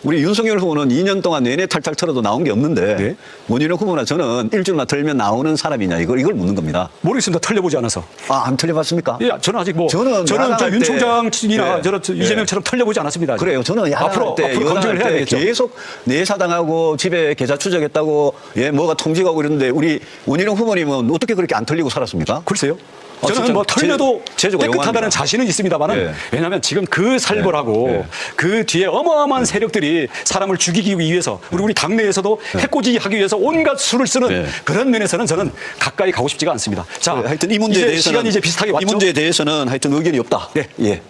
우리 윤석열 후보는 2년 동안 내내 탈탈 털어도 나온 게 없는데 원희룡 후보나 저는 일주일만 털면 나오는 사람이냐 이걸 묻는 겁니다. 모르겠습니다. 털려보지 않아서. 안 털려봤습니까? 예, 저는 아직 저는 윤 총장이나 이재명처럼 털려보지 않았습니다. 아직. 그래요. 저는 앞으로 검증을 해야 되겠죠. 계속 내사당하고 집에 계좌 추적했다고 뭐가 통지가고 이러는데 우리 원희룡 후보님은 어떻게 그렇게 안 털리고 살았습니까? 글쎄요. 저는 뭐 털려도 깨끗하다는 용합니다. 자신은 있습니다만은 왜냐하면 지금 그 살벌하고 그 뒤에 어마어마한 세력들이 사람을 죽이기 위해서 우리 당내에서도 해코지하기 위해서 온갖 수를 쓰는 그런 면에서는 저는 가까이 가고 싶지가 않습니다. 자, 하여튼 이 문제에 대해서는 시간이 이제 비슷하게 왔죠. 이 문제에 대해서는 하여튼 의견이 없다. 예.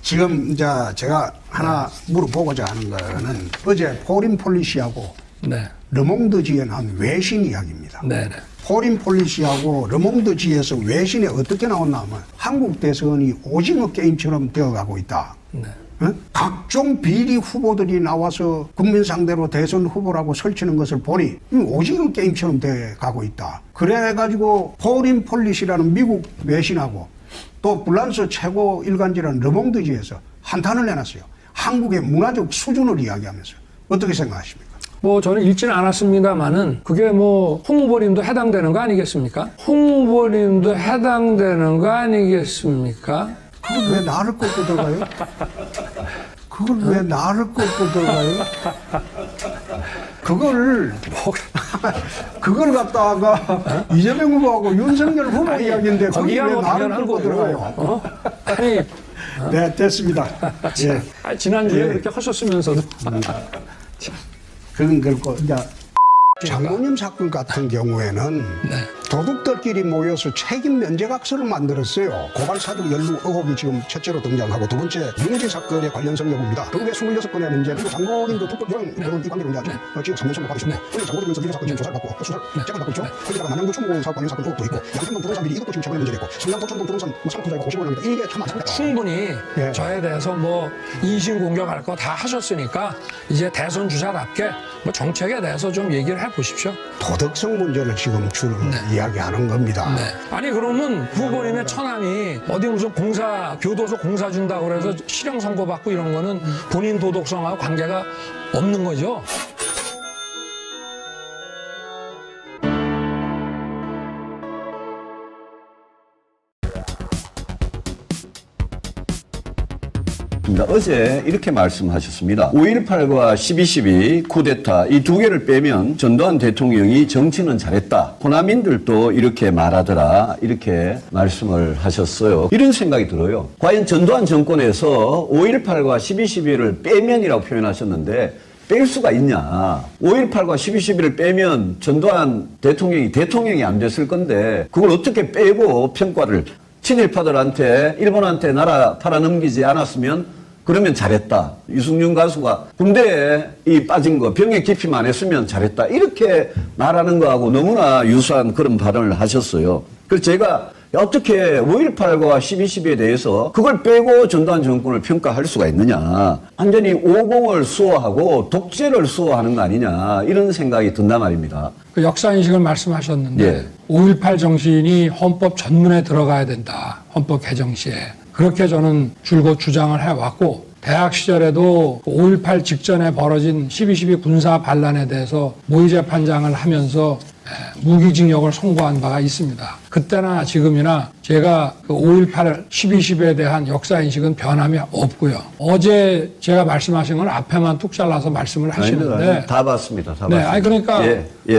지금 이제 제가 하나 물어보고자 하는 거는 어제 포린 폴리시하고 르몽드지에 나온 외신 이야기입니다. 포린 폴리시하고 르몽드지에서 외신에 어떻게 나왔나 하면 한국 대선이 오징어 게임처럼 되어가고 있다. 각종 비리 후보들이 나와서 국민 상대로 대선 후보라고 설치는 것을 보니 오징어 게임처럼 되어가고 있다. 그래가지고 포린 폴리시라는 미국 외신하고 또 불란서 최고 일간지라는 르몽드지에서 한탄을 내놨어요. 한국의 문화적 수준을 이야기하면서. 어떻게 생각하십니까? 뭐 저는 읽지는 않았습니다만은 그게 뭐 홍 후보님도 해당되는 거 아니겠습니까? 홍 후보님도 해당되는 거 아니겠습니까? 그걸 왜 나를 꺾고 들어가요? 그걸 왜 나를 꺾고 들어가요? 그걸 갖다가 이재명 후보하고 윤석열 후보 이야기인데 거기 왜 나를 꺾고 들어가요? 아니, 네, 됐습니다. 예. 지난주에 그렇게 하셨으면서도. 그건 그렇고, 이제 장모님 사건 같은 경우에는 도둑들끼리 모여서 책임 면제각서를 만들었어요. 고발사들 19억이 지금 첫째로 등장하고 두 번째 문제 사건에 관련성 여부입니다. 그게 26건의 문제. 그리고 장모님도 특별한 그런 이 관계로 이제 지금 3년 선고 받으셨고 그리고 장모님께서 미래 사건 지금 조사를 받고 수사를 재판받고 있죠. 거기다가 남양주 총무 사업 관련 사건 의혹도 있고 양평동 부동산 비리 이것도 지금 최근에 문제됐고 성남포천동 부동산 상품자가 50원 합니다. 이게 참 많습니다. 충분히 저에 대해서 뭐 인신공격할 거 다 하셨으니까 이제 대선 주자답게 뭐 정책에 대해서 좀 얘기를 해보십시오. 도덕성 문제를 지금 주로 이야기하는 겁니다. 아니 그러면 후보님의 처남이 어디 무슨 교도소 공사 준다고 그래서 실형 선고받고 이런 거는 본인 도덕성하고 관계가 없는 거죠. 어제 이렇게 말씀하셨습니다. 5.18과 12.12 쿠데타 이 두 개를 빼면 전두환 대통령이 정치는 잘했다. 호남인들도 이렇게 말하더라. 이렇게 말씀을 하셨어요. 이런 생각이 들어요. 과연 전두환 정권에서 5.18과 12.12를 빼면이라고 표현하셨는데 뺄 수가 있냐. 5.18과 12.12를 빼면 전두환 대통령이 안 됐을 건데 그걸 어떻게 빼고 평가를 친일파들한테 일본한테 나라 팔아넘기지 않았으면 그러면 잘했다. 유승윤 가수가 군대에 빠진 거 병역 기피만 했으면 잘했다. 이렇게 말하는 거하고 너무나 유사한 그런 발언을 하셨어요. 그래서 제가 어떻게 5.18과 12.12에 대해서 그걸 빼고 전두환 정권을 평가할 수가 있느냐. 완전히 오공을 수호하고 독재를 수호하는 거 아니냐. 이런 생각이 든단 말입니다. 그 역사인식을 말씀하셨는데 5.18 정신이 헌법 전문에 들어가야 된다. 헌법 개정 시에. 그렇게 저는 줄곧 주장을 해왔고 대학 시절에도 5.18 직전에 벌어진 12.12 군사 반란에 대해서 모의재판장을 하면서 무기징역을 선고한 바가 있습니다. 그때나 지금이나 제가 그 5.18 12.12에 대한 역사인식은 변함이 없고요. 어제 제가 말씀하신 건 앞에만 뚝 잘라서 말씀을 하시는데 다 봤습니다. 다 봤습니다. 아니 그러니까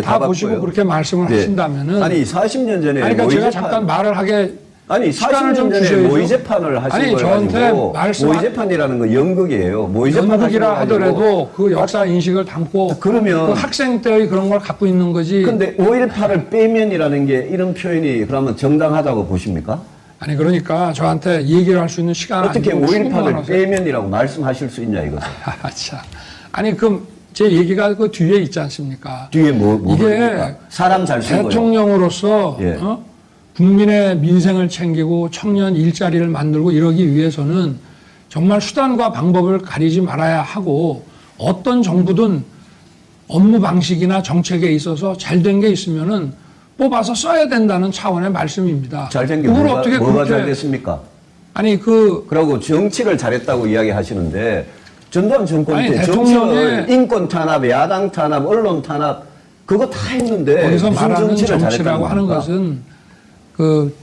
다 보시고 그렇게 말씀을 하신다면은 아니 40년 전에 아니 그러니까 제가 잠깐 말을 하게 아니 시간을 40년 좀 전에 주셔야죠. 모의 재판을 하신 아니, 걸 저한테 가지고 말씀 모의 재판이라는 건 연극이에요. 모의 재판 연극이라 하신 거 가지고 하더라도 그 역사 인식을 담고 그러면- 그 학생 때의 그런 걸 갖고 있는 거지. 근데 5.18을 빼면이라는 게 이런 표현이 그러면 정당하다고 보십니까? 아니 그러니까 저한테 얘기를 할 수 있는 시간 어떻게 아니고 5.18을 빼면이라고 말씀하실 수 있냐 이거죠. 참. 아니 그럼 제 얘기가 그 뒤에 있지 않습니까? 뒤에 뭐 이게 그럽니까? 사람 잘 쓴 거예요. 대통령으로서 예. 국민의 민생을 챙기고 청년 일자리를 만들고 이러기 위해서는 정말 수단과 방법을 가리지 말아야 하고 어떤 정부든 업무 방식이나 정책에 있어서 잘된 게 있으면은 뽑아서 써야 된다는 차원의 말씀입니다. 잘된 게 그걸 뭐가, 어떻게 뭐가 그렇게 잘 됐습니까? 아니 그러고 정치를 잘했다고 이야기하시는데 전두환 정권 아니, 때 대통령의- 정치를 인권 탄압, 야당 탄압, 언론 탄압 그거 다 했는데 거기서 무슨 말하는 정치를 정치라고 잘했다는 하는 겁니까? 것은 그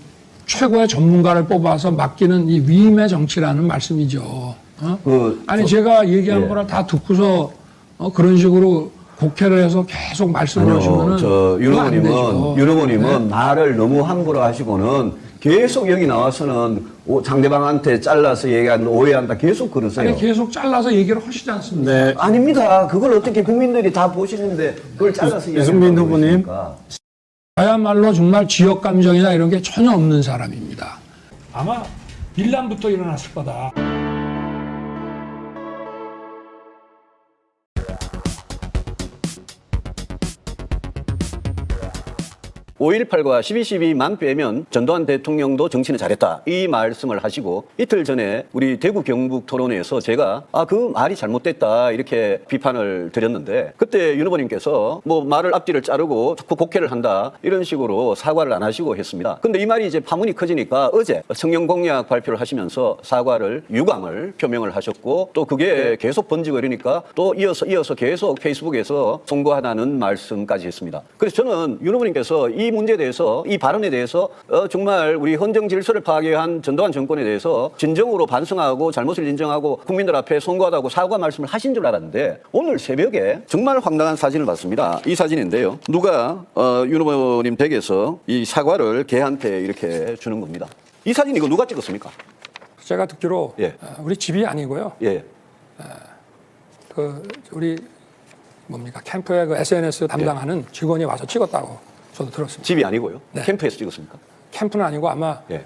최고의 전문가를 뽑아서 맡기는 이 위임의 정치라는 말씀이죠. 아니 제가 얘기한 예. 거를 다 듣고서 그런 식으로 곡해를 해서 계속 말씀을 하시면은 저 그거 안 되죠. 윤 후보님은 네? 말을 너무 함부로 하시고는 계속 여기 나와서는 상대방한테 잘라서 얘기하는 오해한다 계속 그러세요. 아니 계속 잘라서 얘기를 하시지 않습니까? 네. 아닙니다. 그걸 어떻게 국민들이 다 보시는데 그걸 잘라서 유승민 후보님. 저야말로 정말 지역 감정이나 이런 게 전혀 없는 사람입니다. 아마 밀란부터 일어났을 거다. 5.18과 12.12만 빼면 전두환 대통령도 정치는 잘했다. 이 말씀을 하시고 이틀 전에 우리 대구 경북 토론회에서 제가 그 말이 잘못됐다 이렇게 비판을 드렸는데 그때 윤 후보님께서 뭐 말을 앞뒤를 자르고 자꾸 곡해를 한다 이런 식으로 사과를 안 하시고 했습니다. 근데 이 말이 이제 파문이 커지니까 어제 청년 공약 발표를 하시면서 사과를 유감을 표명을 하셨고 또 그게 계속 번지고 이러니까 또 이어서 계속 페이스북에서 송구하다는 말씀까지 했습니다. 그래서 저는 윤 후보님께서 이 문제에 대해서 이 발언에 대해서 정말 우리 헌정 질서를 파괴한 전두환 정권에 대해서 진정으로 반성하고 잘못을 인정하고 국민들 앞에 송구하다고 사과 말씀을 하신 줄 알았는데 오늘 새벽에 정말 황당한 사진을 봤습니다. 이 사진인데요. 누가 윤 후보님 댁에서 이 사과를 개한테 이렇게 주는 겁니다. 이 사진 이거 누가 찍었습니까? 제가 듣기로 예. 우리 집이 아니고요. 예. 그 우리 뭡니까 캠프의 그 SNS 담당하는 직원이 와서 찍었다고 저도 들었습니다. 집이 아니고요. 네. 캠프에서 찍었습니까? 캠프는 아니고 아마 예.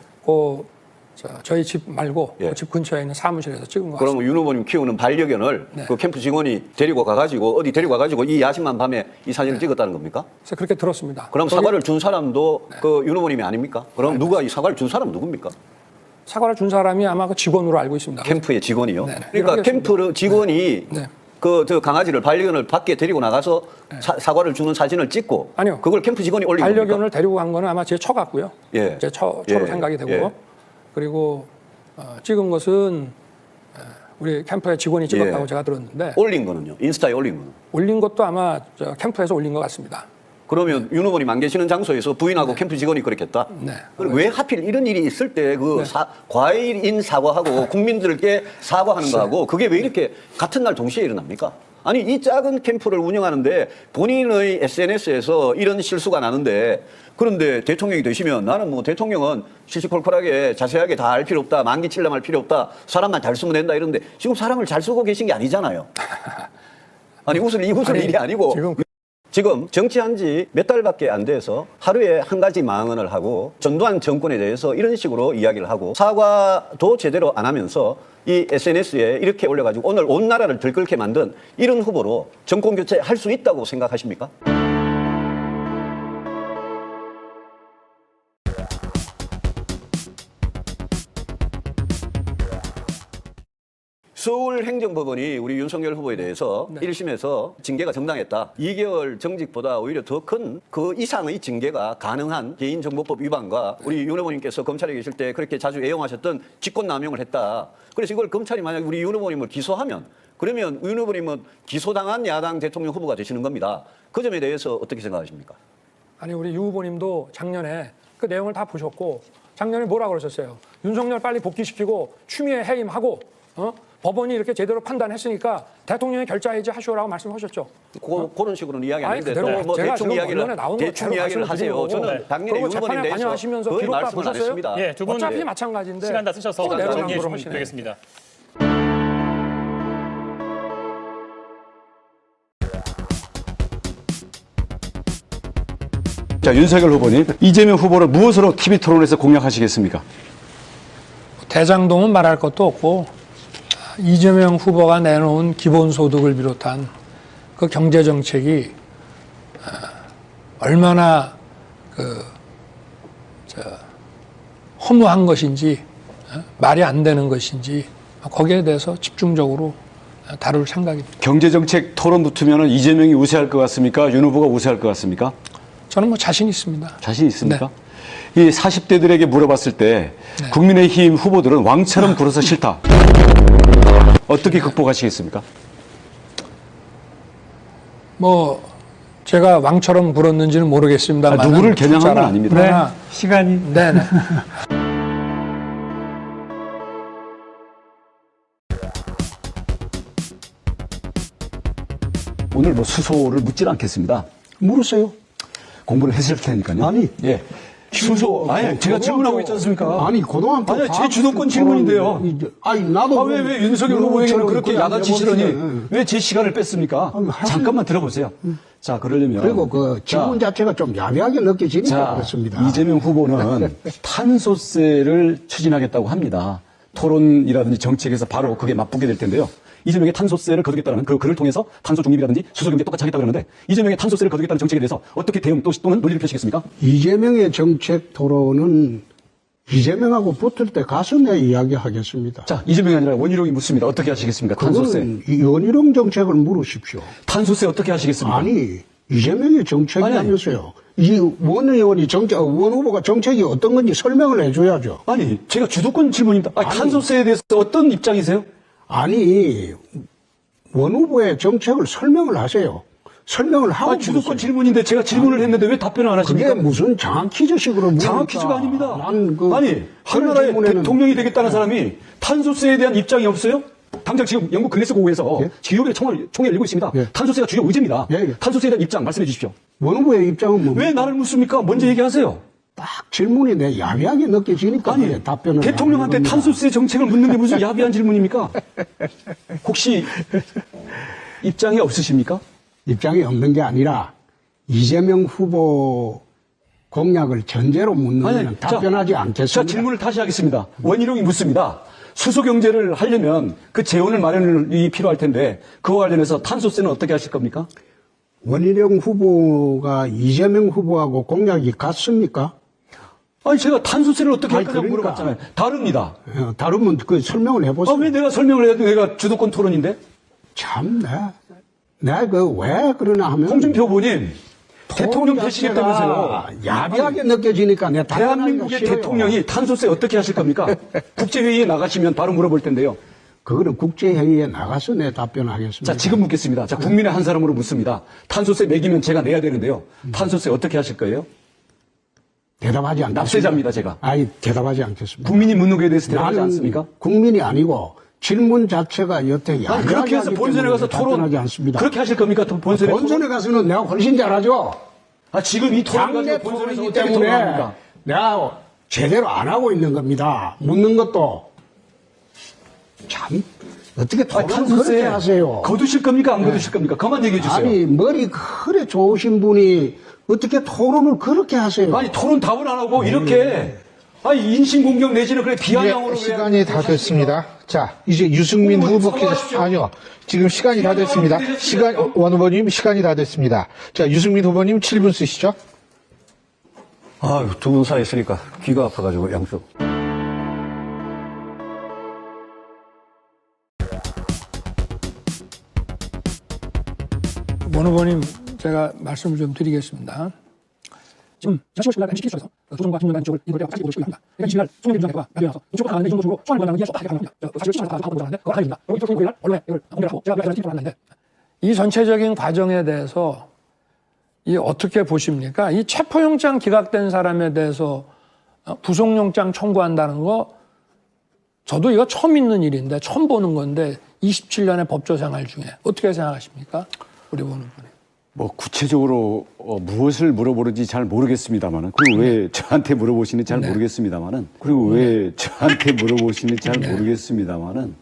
저희 집 말고 예. 그 집 근처에 있는 사무실에서 찍은 것 같습니다. 그러면 윤 후보님 키우는 반려견을 네. 그 캠프 직원이 데리고 가가지고 어디 데리고 가가지고 이 야심한 밤에 이 사진을 찍었다는 겁니까? 그래서 그렇게 들었습니다. 그럼 거기 사과를 준 사람도 그 윤 후보님이 아닙니까? 그럼 누가 이 사과를 준 사람은 누굽니까? 사과를 준 사람이 아마 그 직원으로 알고 있습니다. 캠프의 직원이요. 네, 네. 그러니까 알겠습니다. 캠프 직원이 네. 저 강아지를 반려견을 밖에 데리고 나가서 사과를 주는 사진을 찍고 아니요. 그걸 캠프 직원이 올린 겁니까? 반려견을 데리고 간 거는 아마 제 처 같고요. 예. 제 처로 예. 생각이 되고 예. 그리고 찍은 것은 우리 캠프의 직원이 찍었다고 예. 제가 들었는데 올린 거는요? 인스타에 올린 거는? 올린 것도 아마 저 캠프에서 올린 것 같습니다. 그러면 윤 후보님 안 계시는 장소에서 부인하고 캠프 직원이 그렇겠다? 네. 그럼 왜 하필 이런 일이 있을 때 그 과일인 사과하고 국민들께 사과하는 거하고 그게 왜 이렇게 같은 날 동시에 일어납니까? 아니 이 작은 캠프를 운영하는데 본인의 SNS에서 이런 실수가 나는데 그런데 대통령이 되시면 나는 뭐 대통령은 시시콜콜하게 자세하게 다 알 필요 없다. 만기 칠람할 필요 없다. 사람만 잘 쓰면 된다 이러는데 지금 사람을 잘 쓰고 계신 게 아니잖아요. 아니 웃을 일이 아니고 지금 정치한 지 몇 달밖에 안 돼서 하루에 한 가지 망언을 하고 전두환 정권에 대해서 이런 식으로 이야기를 하고 사과도 제대로 안 하면서 이 SNS에 이렇게 올려가지고 오늘 온 나라를 들끓게 만든 이런 후보로 정권 교체할 수 있다고 생각하십니까? 서울행정법원이 우리 윤석열 후보에 대해서 1심에서 징계가 정당했다. 2개월 정직보다 오히려 더 큰 그 이상의 징계가 가능한 개인정보법 위반과 우리 윤 후보님께서 검찰에 계실 때 그렇게 자주 애용하셨던 직권남용을 했다. 그래서 이걸 검찰이 만약 우리 윤 후보님을 기소하면 그러면 윤 후보님은 기소당한 야당 대통령 후보가 되시는 겁니다. 그 점에 대해서 어떻게 생각하십니까? 아니 우리 유 후보님도 작년에 그 내용을 다 보셨고 작년에 뭐라 그러셨어요? 윤석열 빨리 복귀시키고 추미애 해임하고 법원이 이렇게 제대로 판단했으니까 대통령이 결자해지 하시오라고 말씀하셨죠. 그런 식으로는 이야기 안 아니, 했는데 그대로 뭐 제가 대충 지금 이야기를 언론에 나온 거 대충 그대로 이야기를 하세요. 말씀드리고. 저는 당연히 그리고 의원님 재판에 대해서 관여하시면서 그 기록과 말씀은 안 보셨어요? 했습니다. 예, 두 분 어차피 마찬가지인데 시간 다 쓰셔서 또 내로남불을 정리해 주시면 하시네. 되겠습니다. 자, 윤석열 후보님, 이재명 후보를 무엇으로 TV 토론에서 공략하시겠습니까? 대장동은 말할 것도 없고 이재명 후보가 내놓은 기본소득을 비롯한 그 경제정책이 얼마나 허무한 것인지 말이 안 되는 것인지 거기에 대해서 집중적으로 다룰 생각입니다. 경제정책 토론 붙으면 이재명이 우세할 것 같습니까? 윤 후보가 우세할 것 같습니까? 저는 뭐 자신 있습니다. 자신 있습니까? 이 40대들에게 물어봤을 때 국민의힘 후보들은 왕처럼 굴어서 싫다. 어떻게 극복하시겠습니까? 뭐 제가 왕처럼 굴었는지는 모르겠습니다만 누구를 겨냥한 건 아닙니다. 그러나 시간이 네네. 오늘 뭐 수소를 묻질 않겠습니다. 물으세요. 공부를 했을 테니까요. 아니, 예. 수소, 아니, 제가 질문하고 있지 않습니까? 아니, 그동안 아니, 제 주도권 질문인데요. 아니, 나도. 왜 윤석열 후보에게는 그렇게 야단치시더니 왜 제 시간을 뺐습니까? 잠깐만 들어보세요. 자, 그러려면. 그리고 그 질문 자체가 좀 야비하게 느껴지니까 그렇습니다. 이재명 후보는 탄소세를 추진하겠다고 합니다. 토론이라든지 정책에서 바로 그게 맞붙게 될 텐데요. 이재명의 탄소세를 거두겠다는 그 글을 통해서 탄소 중립이라든지 수소 경제 똑같이 하겠다고 그러는데 이재명의 탄소세를 거두겠다는 정책에 대해서 어떻게 대응 또는 논리를 펴시겠습니까? 이재명의 정책 토론은 이재명하고 붙을 때 가서 내 이야기하겠습니다. 자, 이재명이 아니라 원희룡이 묻습니다. 어떻게 하시겠습니까? 탄소세. 그거는 이 원희룡 정책을 물으십시오. 탄소세 어떻게 하시겠습니까? 아니, 이재명의 정책이라면서요. 이 원 의원이 원 후보가 정책이 어떤 건지 설명을 해줘야죠. 아니, 제가 주도권 질문입니다. 탄소세에 대해서 어떤 입장이세요? 아니, 원 후보의 정책을 설명을 하세요. 설명을 하고. 주도권 질문인데 제가 질문을 했는데 왜 답변을 안 하십니까? 그게 무슨 장학 퀴즈식으로 물으니까. 장학 퀴즈가 아닙니다. 난 아니, 한나라의 대통령이 되겠다는 사람이 탄소세에 대한 입장이 없어요? 당장 지금 영국 글래스 고에서 기업의 총회를 열리고 있습니다. 탄소세가 주요 의제입니다. 탄소세에 대한 입장 말씀해 주십시오. 원 후보의 입장은 뭡니까? 왜 나를 묻습니까? 먼저 얘기하세요. 딱 질문이 내 야비하게 느껴지니까 아니, 답변을 대통령한테 탄소세 정책을 묻는 게 무슨 야비한 질문입니까? 혹시 입장이 없으십니까? 입장이 없는 게 아니라 이재명 후보 공약을 전제로 묻는 건 답변하지 않겠습니다. 자, 질문을 다시 하겠습니다. 원희룡이 묻습니다. 수소 경제를 하려면 그 재원을 마련이 필요할 텐데 그와 관련해서 탄소세는 어떻게 하실 겁니까? 원희룡 후보가 이재명 후보하고 공약이 같습니까? 아니, 제가 탄소세를 어떻게 할 거냐고 물어봤잖아요. 다릅니다. 다르면 그 설명을 해보세요. 왜 내가 설명을 해야 돼? 내가 주도권 토론인데? 참네. 내가 왜 그러나 하면. 홍준표 후보님, 대통령 되시겠다면서요. 야비하게 느껴지니까 내 대한민국의 싫어요. 대통령이 탄소세 어떻게 하실 겁니까? 국제회의에 나가시면 바로 물어볼 텐데요. 그거는 국제회의에 나가서 내 답변하겠습니다. 자, 지금 묻겠습니다. 자, 국민의 한 사람으로 묻습니다. 탄소세 매기면 제가 내야 되는데요. 탄소세 어떻게 하실 거예요? 대답하지 않겠습니다. 납세자입니다, 제가. 아니, 대답하지 않겠습니다. 국민이 묻는 거에 대해서 대답하지 나는 않습니까? 국민이 아니고 질문 자체가 여태 아니, 그렇게 해서 본선에 가서 토론 하지 않습니다. 그렇게 하실 겁니까? 본선에 본선에 가서는 내가 훨씬 잘하죠. 아, 지금 이 토론 당내 가지고 본선에서 토론이기 어떻게 때문에 토론합니까? 내가 제대로 안 하고 있는 겁니다. 묻는 것도 참 어떻게 토론을 그렇게 하세요? 거두실 겁니까? 안 거두실 겁니까? 그만 얘기해 주세요. 아니 머리 그래 좋으신 분이 어떻게 토론을 그렇게 하세요? 아니 토론 답을 안 하고 이렇게 아니 인신공격 내지는 그래 비아냥으로 시간이 다 됐습니다. 자, 이제 유승민 후보께서 아니요. 지금 시간이 다 됐습니다. 원 후보님 시간이 다 됐습니다. 자, 유승민 후보님 7분 쓰시죠. 아, 두 분 사이 있으니까 귀가 아파가지고 양쪽. 원 후보님, 제가 말씀을 좀 드리겠습니다. 지금 지난 10월 10일 날 MBC TV쇼에서 조정과 김영란 쪽을 인도대와 같이 보고 싶고 합니다. 그러니까 20일 날 송영길 위원장과 라디오에서 이쪽부터 가는데 이 정도 주고 수원을 보내는 게 쏟다 합니다. 사실 시청에서 다 보고 있는데 그걸 알립니다. 그리고 이쪽 송영길 날 언론에 이걸 공개를 하고 제가 TV로 만났는데 이 전체적인 과정에 대해서 이 어떻게 보십니까? 이 체포영장 기각된 사람에 대해서 구속영장 청구한다는 거 저도 이거 처음 있는 일인데 처음 보는 건데 27년의 법조 생활 중에 어떻게 생각하십니까? 우리 보는 분이. 뭐 구체적으로 무엇을 물어보는지 잘 모르겠습니다만은 그리고 왜 저한테 물어보시는지 잘 모르겠습니다만은 그리고 왜 저한테 물어보시는지 잘 모르겠습니다만은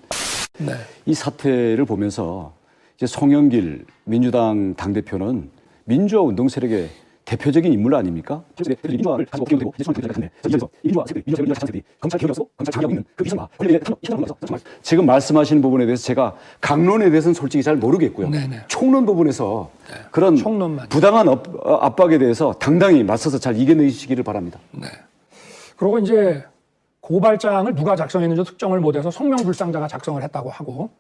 이 사태를 보면서 이제 송영길 민주당 당대표는 민주화 운동 세력의 대표적인 인물 아닙니까? 민주화를 가지고 기용되고 민주화 세력들이 검찰 개혁으로서 검찰 장악하고 있는 그 이상과 권력의 지금 말씀하시는 부분에 대해서 제가 강론에 대해서는 솔직히 잘 모르겠고요. 총론 부분에서 그런 부당한 압박에 대해서 당당히 맞서서 잘 이겨내시기를 바랍니다. 그리고 이제 고발장을 누가 작성했는지 특정을 못해서 성명불상자가 작성을 했다고 하고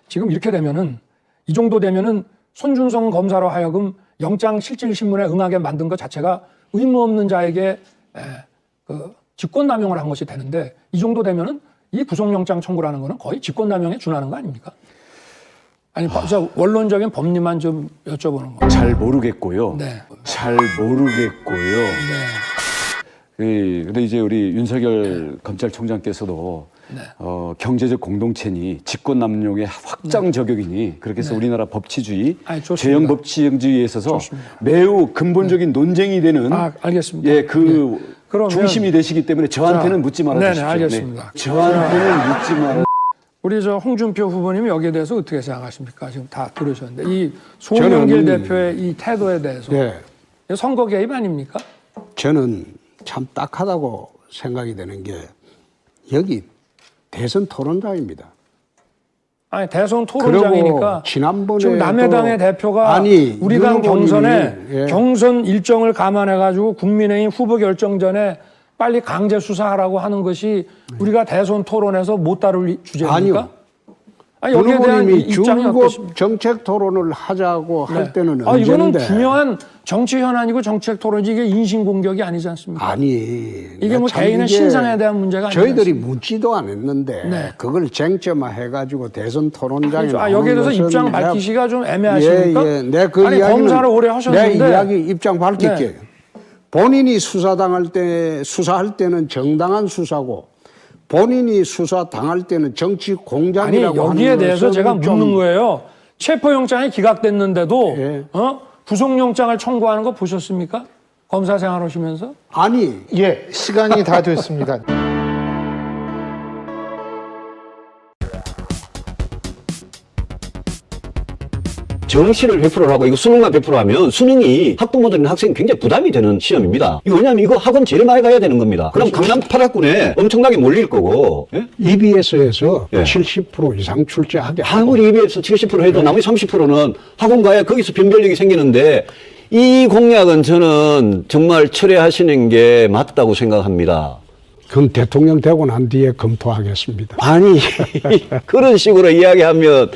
지금 이렇게 되면은 이 정도 되면은 손준성 검사로 하여금 영장 실질 신문에 응하게 만든 것 자체가 의무 없는 자에게 그 직권남용을 한 것이 되는데 이 정도 되면은 이 구속영장 청구라는 거는 거의 직권남용에 준하는 거 아닙니까? 아니, 저 원론적인 법리만 좀 여쭤보는 거예요. 잘 모르겠고요. 잘 모르겠고요. 근데 이제 우리 윤석열 검찰총장께서도 경제적 공동체니 직권남용의 확장 저격이니 그렇게 해서 우리나라 법치주의, 죄형 법치주의에 있어서 매우 근본적인 논쟁이 되는 알겠습니다. 예, 그러면 중심이 되시기 때문에 저한테는 묻지 말아 주십시오. 네, 알겠습니다. 저한테는 묻지 말아. 우리 저 홍준표 후보님이 여기에 대해서 어떻게 생각하십니까? 지금 다 들으셨는데 이 송영길 대표의 이 태도에 대해서 선거 개입 아닙니까? 저는 참 딱하다고 생각이 되는 게 여기 대선 토론장입니다. 아니 대선 토론장이니까 지난번에 지금 남해당의 대표가 우리 당 경선에 경선 일정을 감안해가지고 국민의힘 후보 결정 전에 빨리 강제 수사하라고 하는 것이 우리가 대선 토론에서 못 다룰 주제입니까? 아니요. 아니, 여기에 대한 입장이 어떻습니까? 정책 토론을 하자고 할 때는 언제인데. 이거는 중요한 정치 현안이고 정책 토론이지 이게 인신공격이 아니지 않습니까? 아니. 이게 뭐 개인의 신상에 대한 문제가 아니지 저희들이 묻지도 않았는데 그걸 쟁점화해가지고 대선 토론장에 나오는 여기에 대해서 입장 밝히시기가 좀 애매하십니까? 내 그 아니, 이야기는 검사를 오래 하셨는데 내 이야기 입장 밝힐게요. 본인이 수사할 때는 정당한 수사고 본인이 수사 당할 때는 정치 공작이라고 하는 여기에 대해서 제가 묻는 거예요. 체포영장이 기각됐는데도 구속영장을 청구하는 거 보셨습니까? 검사 생활하시면서? 아니. 예, 시간이 다 됐습니다. 정시를 100% 하고 이거 수능만 100% 하면 수능이 학부모들이나 학생이 굉장히 부담이 되는 시험입니다. 이거 왜냐하면 이거 학원 제일 많이 가야 되는 겁니다. 그럼 강남 8학군에 엄청나게 몰릴 거고. EBS에서 70% 이상 출제하게 아무리 EBS 70% 해도 나머지 30%는 학원 가야 거기서 변별력이 생기는데 이 공약은 저는 정말 철회하시는 게 맞다고 생각합니다. 그럼 대통령 되고 난 뒤에 검토하겠습니다. 아니 그런 식으로 이야기하면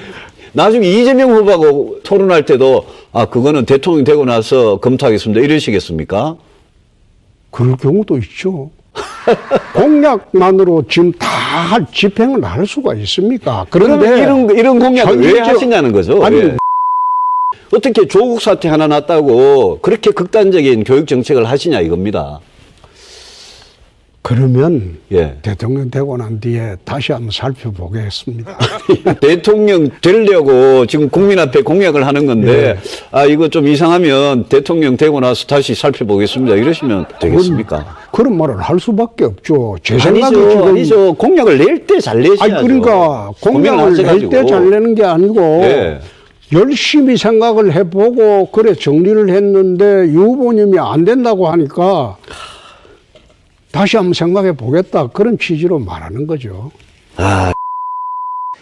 나중에 이재명 후보하고 토론할 때도 그거는 대통령 되고 나서 검토하겠습니다 이러시겠습니까? 그럴 경우도 있죠. 공약만으로 지금 다 집행을 할 수가 있습니까? 그런데 이런 공약을 왜 하시냐는 거죠. 아니, 어떻게 조국 사태 하나 났다고 그렇게 극단적인 교육 정책을 하시냐 이겁니다. 그러면 대통령 되고 난 뒤에 다시 한번 살펴보겠습니다. 대통령 되려고 지금 국민 앞에 공약을 하는 건데 이거 좀 이상하면 대통령 되고 나서 다시 살펴보겠습니다 이러시면 되겠습니까? 그런 말을 할 수밖에 없죠. 제 생각에 아니죠. 공약을 낼 때 잘 내셔야죠. 그러니까 공약을 낼 때 잘 내는 게 아니고 열심히 생각을 해보고 그래 정리를 했는데 유 후보님이 안 된다고 하니까 다시 한번 생각해 보겠다 그런 취지로 말하는 거죠.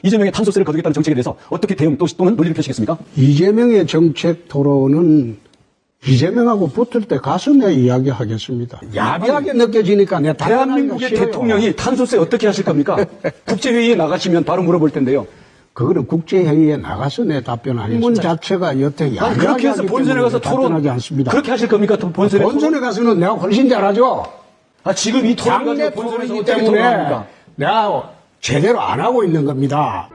이재명의 탄소세를 거두겠다는 정책에 대해서 어떻게 대응 또는 논리를 펴시겠습니까? 이재명의 정책 토론은 이재명하고 붙을 때 가서 내 이야기하겠습니다. 야비하게 느껴지니까 내 대한민국의 대통령이 탄소세 어떻게 하실 겁니까? 국제회의에 나가시면 바로 물어볼 텐데요. 그거는 국제회의에 나가서 내 답변하겠습니다. 문 자체가 여태 야비하게 그렇게 해서 본선에 가서 답변하지 않습니다. 그렇게 하실 겁니까? 본선에 가서는 내가 훨씬 잘하죠. 지금 이 토론 가지고 본선에서 어떻게 토론합니까? 내가 제대로 안 하고 있는 겁니다.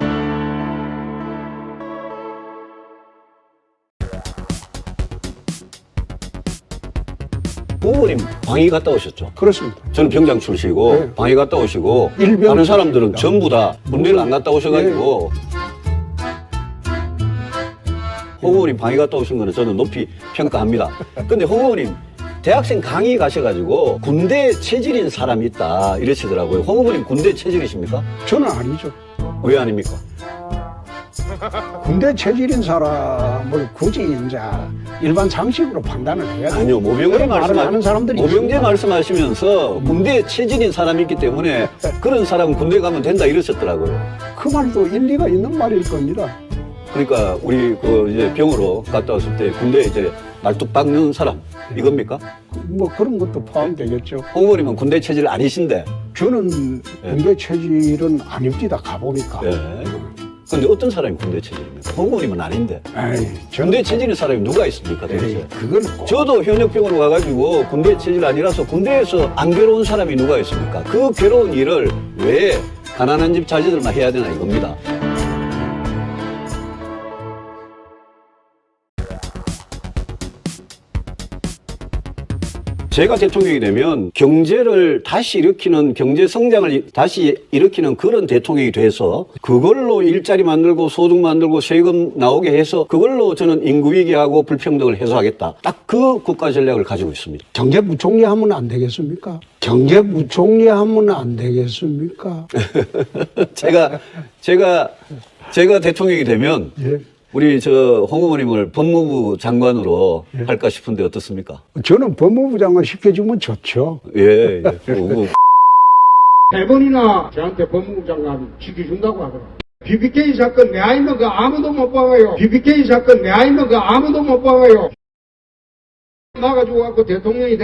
부모님 방위 갔다 오셨죠? 그렇습니다. 저는 병장 출신이고 네. 방위 갔다 오시고 일병 다른 사람들은 출신입니다. 전부 다 군대를 안 갔다 오셔가지고 홍 후보님 방위 갔다 오신 거는 저는 높이 평가합니다. 근데 홍 후보님 대학생 강의 가셔가지고 군대 체질인 사람이 있다 이러시더라고요. 홍 후보님 군대 체질이십니까? 저는 아니죠. 왜 아닙니까? 군대 체질인 사람을 굳이 이제 일반 상식으로 판단을 해야 돼요. 아니요, 모병제 하는 사람들이 모병제 있습니다. 말씀하시면서 군대 체질인 사람이 있기 때문에 그런 사람은 군대 가면 된다 이러셨더라고요. 그 말도 일리가 있는 말일 겁니다. 그러니까 우리 그 이제 병으로 갔다 왔을 때 군대 이제 말뚝 박는 사람 이겁니까? 뭐 그런 것도 포함되겠죠. 홍 의원님은 군대 체질 아니신데. 저는 군대 체질은 아닙니다. 가보니까. 네. 근데 어떤 사람이 군대 체질입니까? 홍 의원님은 아닌데. 에이, 군대 체질인 사람이 누가 있습니까? 도대체? 에이, 그건 꼭. 저도 현역병으로 가가지고 군대 체질 아니라서 군대에서 안 괴로운 사람이 누가 있습니까? 그 괴로운 일을 왜 가난한 집 자제들만 해야 되나 이겁니다. 제가 대통령이 되면 경제를 다시 일으키는, 경제 성장을 다시 일으키는 그런 대통령이 돼서 그걸로 일자리 만들고 소득 만들고 세금 나오게 해서 그걸로 저는 인구위기하고 불평등을 해소하겠다. 딱 그 국가 전략을 가지고 있습니다. 경제부총리 하면 안 되겠습니까? 경제부총리 하면 안 되겠습니까? 제가 대통령이 되면 예. 우리 저 홍 후보님을 법무부 장관으로 할까 싶은데 어떻습니까? 저는 법무부 장관 시켜주면 좋죠. 예. 세 번이나 저한테 법무부 장관 시켜준다고 하더라고요. BBK 사건 내 아이면 그 아무도 못 박아요. BBK 사건 내 아이면 그 아무도 못 박아요. 나가지고 갖고 대통령이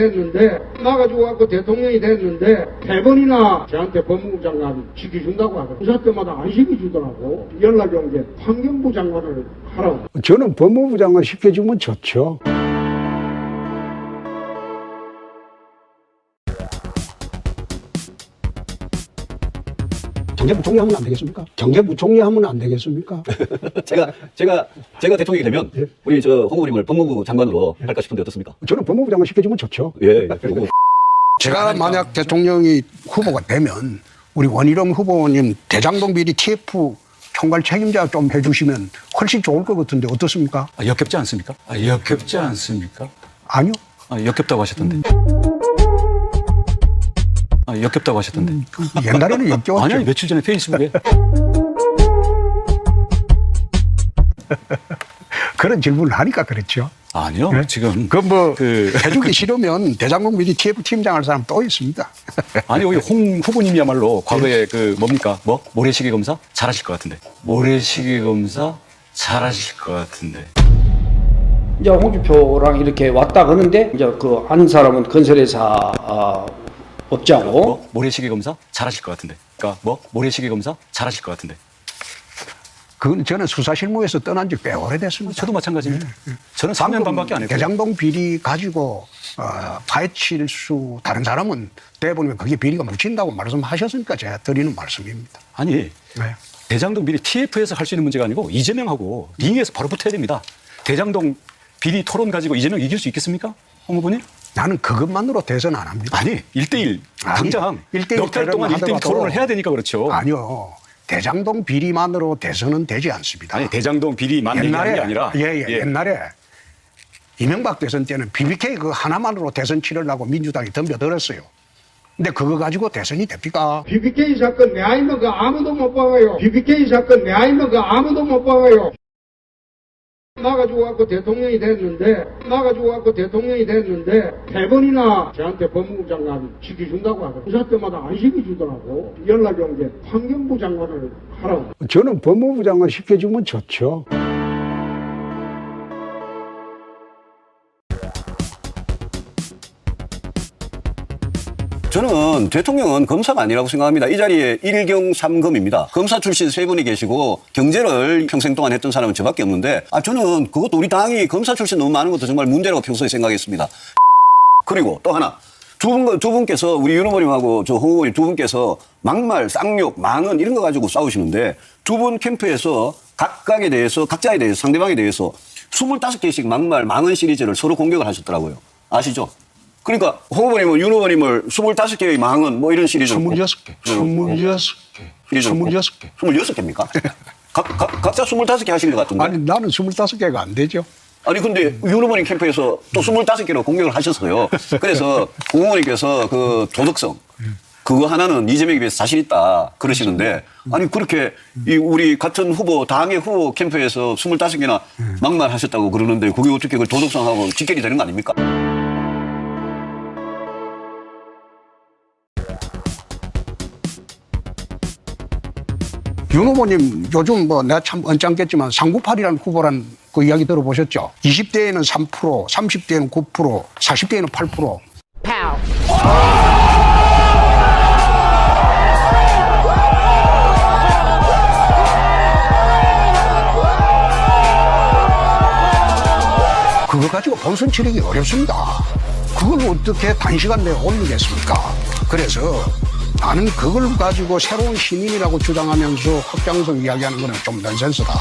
됐는데 세 번이나 저한테 법무부 장관 시켜준다고 하더라고요. 의사 때마다 안 시켜주더라고. 연락이 온 게 환경부 장관을 하라고. 저는 법무부 장관 시켜주면 좋죠. 경제부총리 하면 안 되겠습니까? 경제부총리 하면 안 되겠습니까? 제가 대통령이 되면 우리 저 홍 후보님을 법무부 장관으로 할까 싶은데 어떻습니까? 저는 법무부 장관 시켜주면 좋죠. 예. 제가 만약 대통령이 후보가 되면 우리 원희룡 후보님 대장동 비리 TF 총괄 책임자 좀 해주시면 훨씬 좋을 것 같은데 어떻습니까? 역겹지 않습니까? 역겹지 않습니까? 아니요. 역겹다고 하셨던데. 역겹다고 하셨던데. 옛날에는 역겨웠죠. 아니, 며칠 전에 페이스북에. 그런 질문을 하니까 그랬죠. 아니요, 네? 지금. 해주기 싫으면 대장동 비리 TF 팀장 할 사람 또 있습니다. 아니, 여기 홍 후보님이야말로 과거에 모래시계 검사? 잘하실 것 같은데. 모래시계 검사? 잘하실 것 같은데. 이제 홍준표랑 이렇게 왔다 그러는데 이제 그 아는 사람은 건설회사 업자고 모래시계 검사? 잘하실 것 같은데. 그러니까 모래시계 검사? 잘하실 것 같은데. 그건 저는 수사실무에서 떠난 지 꽤 오래됐습니다. 저도 마찬가지입니다. 저는 3년 반밖에 안 했고요. 대장동 비리 가지고 파헤칠 수 다른 사람은 대부분 그게 비리가 묻힌다고 말씀하셨으니까 제가 드리는 말씀입니다. 아니, 네. 대장동 비리 TF에서 할 수 있는 문제가 아니고 이재명하고 링에서 바로 붙어야 됩니다. 대장동 비리 토론 가지고 이재명 이길 수 있겠습니까? 홍 후보님? 나는 그것만으로 대선 안 합니다. 아니, 1대1. 당장 몇 달 동안 1대1 토론을 해야 되니까 그렇죠. 아니요. 대장동 비리만으로 대선은 되지 않습니다. 아니, 대장동 비리만 얘기하는 게 아니라. 옛날에 이명박 대선 때는 BBK 그 하나만으로 대선 치르려고 민주당이 덤벼들었어요. 근데 그거 가지고 대선이 됩니까? BBK 사건 내 아이면 그 아무도 못 박아요. BBK 사건 내 아이면 그 아무도 못 박아요. 나가지고 갖고 대통령이 됐는데 세 번이나 저한테 법무부 장관 시켜준다고 하더라고요. 의사 때마다 안 시켜주더라고. 연락이 온 게 환경부 장관을 하라고. 저는 법무부 장관 시켜주면 좋죠. 저는 대통령은 검사가 아니라고 생각합니다. 이 자리에 1경 3검입니다. 검사 출신 3분이 계시고 경제를 평생 동안 했던 사람은 저밖에 없는데 저는 그것도 우리 당이 검사 출신 너무 많은 것도 정말 문제라고 평소에 생각했습니다. 그리고 또 하나. 두 분께서 우리 윤 후보님하고 저 홍 후보님 두 분께서 막말, 쌍욕, 망언 이런 거 가지고 싸우시는데 두 분 캠프에서 각자에 대해서 상대방에 대해서 25개씩 막말, 망언 시리즈를 서로 공격을 하셨더라고요. 아시죠? 그러니까 홍 후보님은 윤 후보님을 25개의 망은 뭐 이런 시리즈로 26개. 26개. 26개입니까? 각자 25개 하신 것 같은데. 아니, 나는 25개가 안 되죠. 아니 근데 윤 후보님 캠프에서 또 25개로 공격을 하셨어요. 그래서 홍 후보님께서 그 도덕성 그거 하나는 이재명에 비해서 자신 있다 그러시는데 아니 그렇게 이 우리 같은 후보 당의 후보 캠프에서 25개나 막말하셨다고 그러는데 그게 어떻게 그 도덕성하고 직결이 되는 거 아닙니까? 윤 후보님 요즘 뭐 내가 참 언짢겠지만 398이라는 후보란 그 이야기 들어보셨죠? 20대에는 3%, 30대에는 9%, 40대에는 8%. 그거 가지고 본선 치르기 어렵습니다. 그걸 어떻게 단시간 내에 올리겠습니까? 그래서 나는 그걸 가지고 새로운 신인이라고 주장하면서 확장성 이야기하는 거는 좀 넌센스다.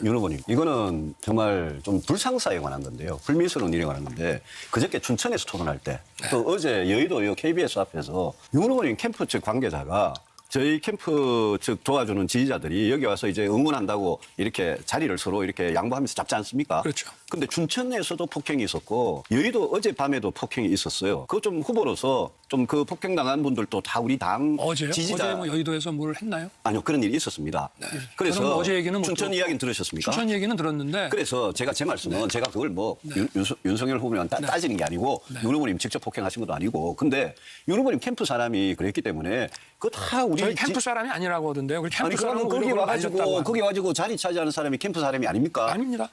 윤 후보님, 이거는 정말 좀 불상사에 관한 건데요. 불미스러운 일에 관한 건데 그저께 춘천에서 토론할 때 또 어제 여의도 KBS 앞에서 윤 후보님 캠프 측 관계자가 저희 캠프 측 도와주는 지지자들이 여기 와서 이제 응원한다고 이렇게 자리를 서로 이렇게 양보하면서 잡지 않습니까? 그렇죠. 근데 춘천에서도 폭행이 있었고 여의도 어젯밤에도 폭행이 있었어요. 그거 좀 후보로서 좀 그 폭행당한 분들도 다 우리 당 어제요? 지지자 어제 뭐 여의도에서 뭘 했나요? 아니요 그런 일이 있었습니다. 저는 그래서 뭐 어제 얘기는 못 춘천 들었고. 이야기는 들으셨습니까? 춘천 얘기는 들었는데 그래서 제가 제 말씀은 제가 그걸 뭐 윤석열 후보님 따지는 게 아니고 윤 후보님 직접 폭행하신 것도 아니고 근데 윤 후보님 캠프 사람이 그랬기 때문에 그거 다 우리 저희 캠프 사람이 아니라고 하던데요. 우리 캠프 아니 사람은 그러면 거기 오히려 와가지고 알렸다고 거기 와가지고 자리 차지하는 사람이 캠프 사람이 아닙니까? 아닙니다.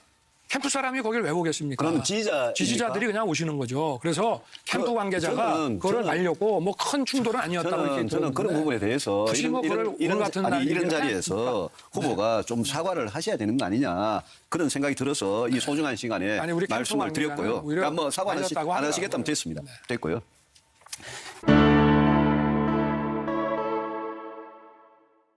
캠프 사람이 거길 왜 오겠습니까? 그럼 지지자들이 그냥 오시는 거죠. 그래서 캠프 관계자가 그걸 알려고 뭐 큰 충돌은 아니었다고 이렇게 저는 그런 부분에 대해서 굳이 뭐 그걸 오늘 같은 날 이런 얘기를 자리에서 후보가 좀 사과를 하셔야 되는 거 아니냐 그런 생각이 들어서 이 소중한 시간에 아니, 우리 캠프 말씀을 관계자는 드렸고요. 오히려 그러니까 뭐 사과 안 알렸다고 하시겠다면 하더라고요. 됐습니다. 됐고요.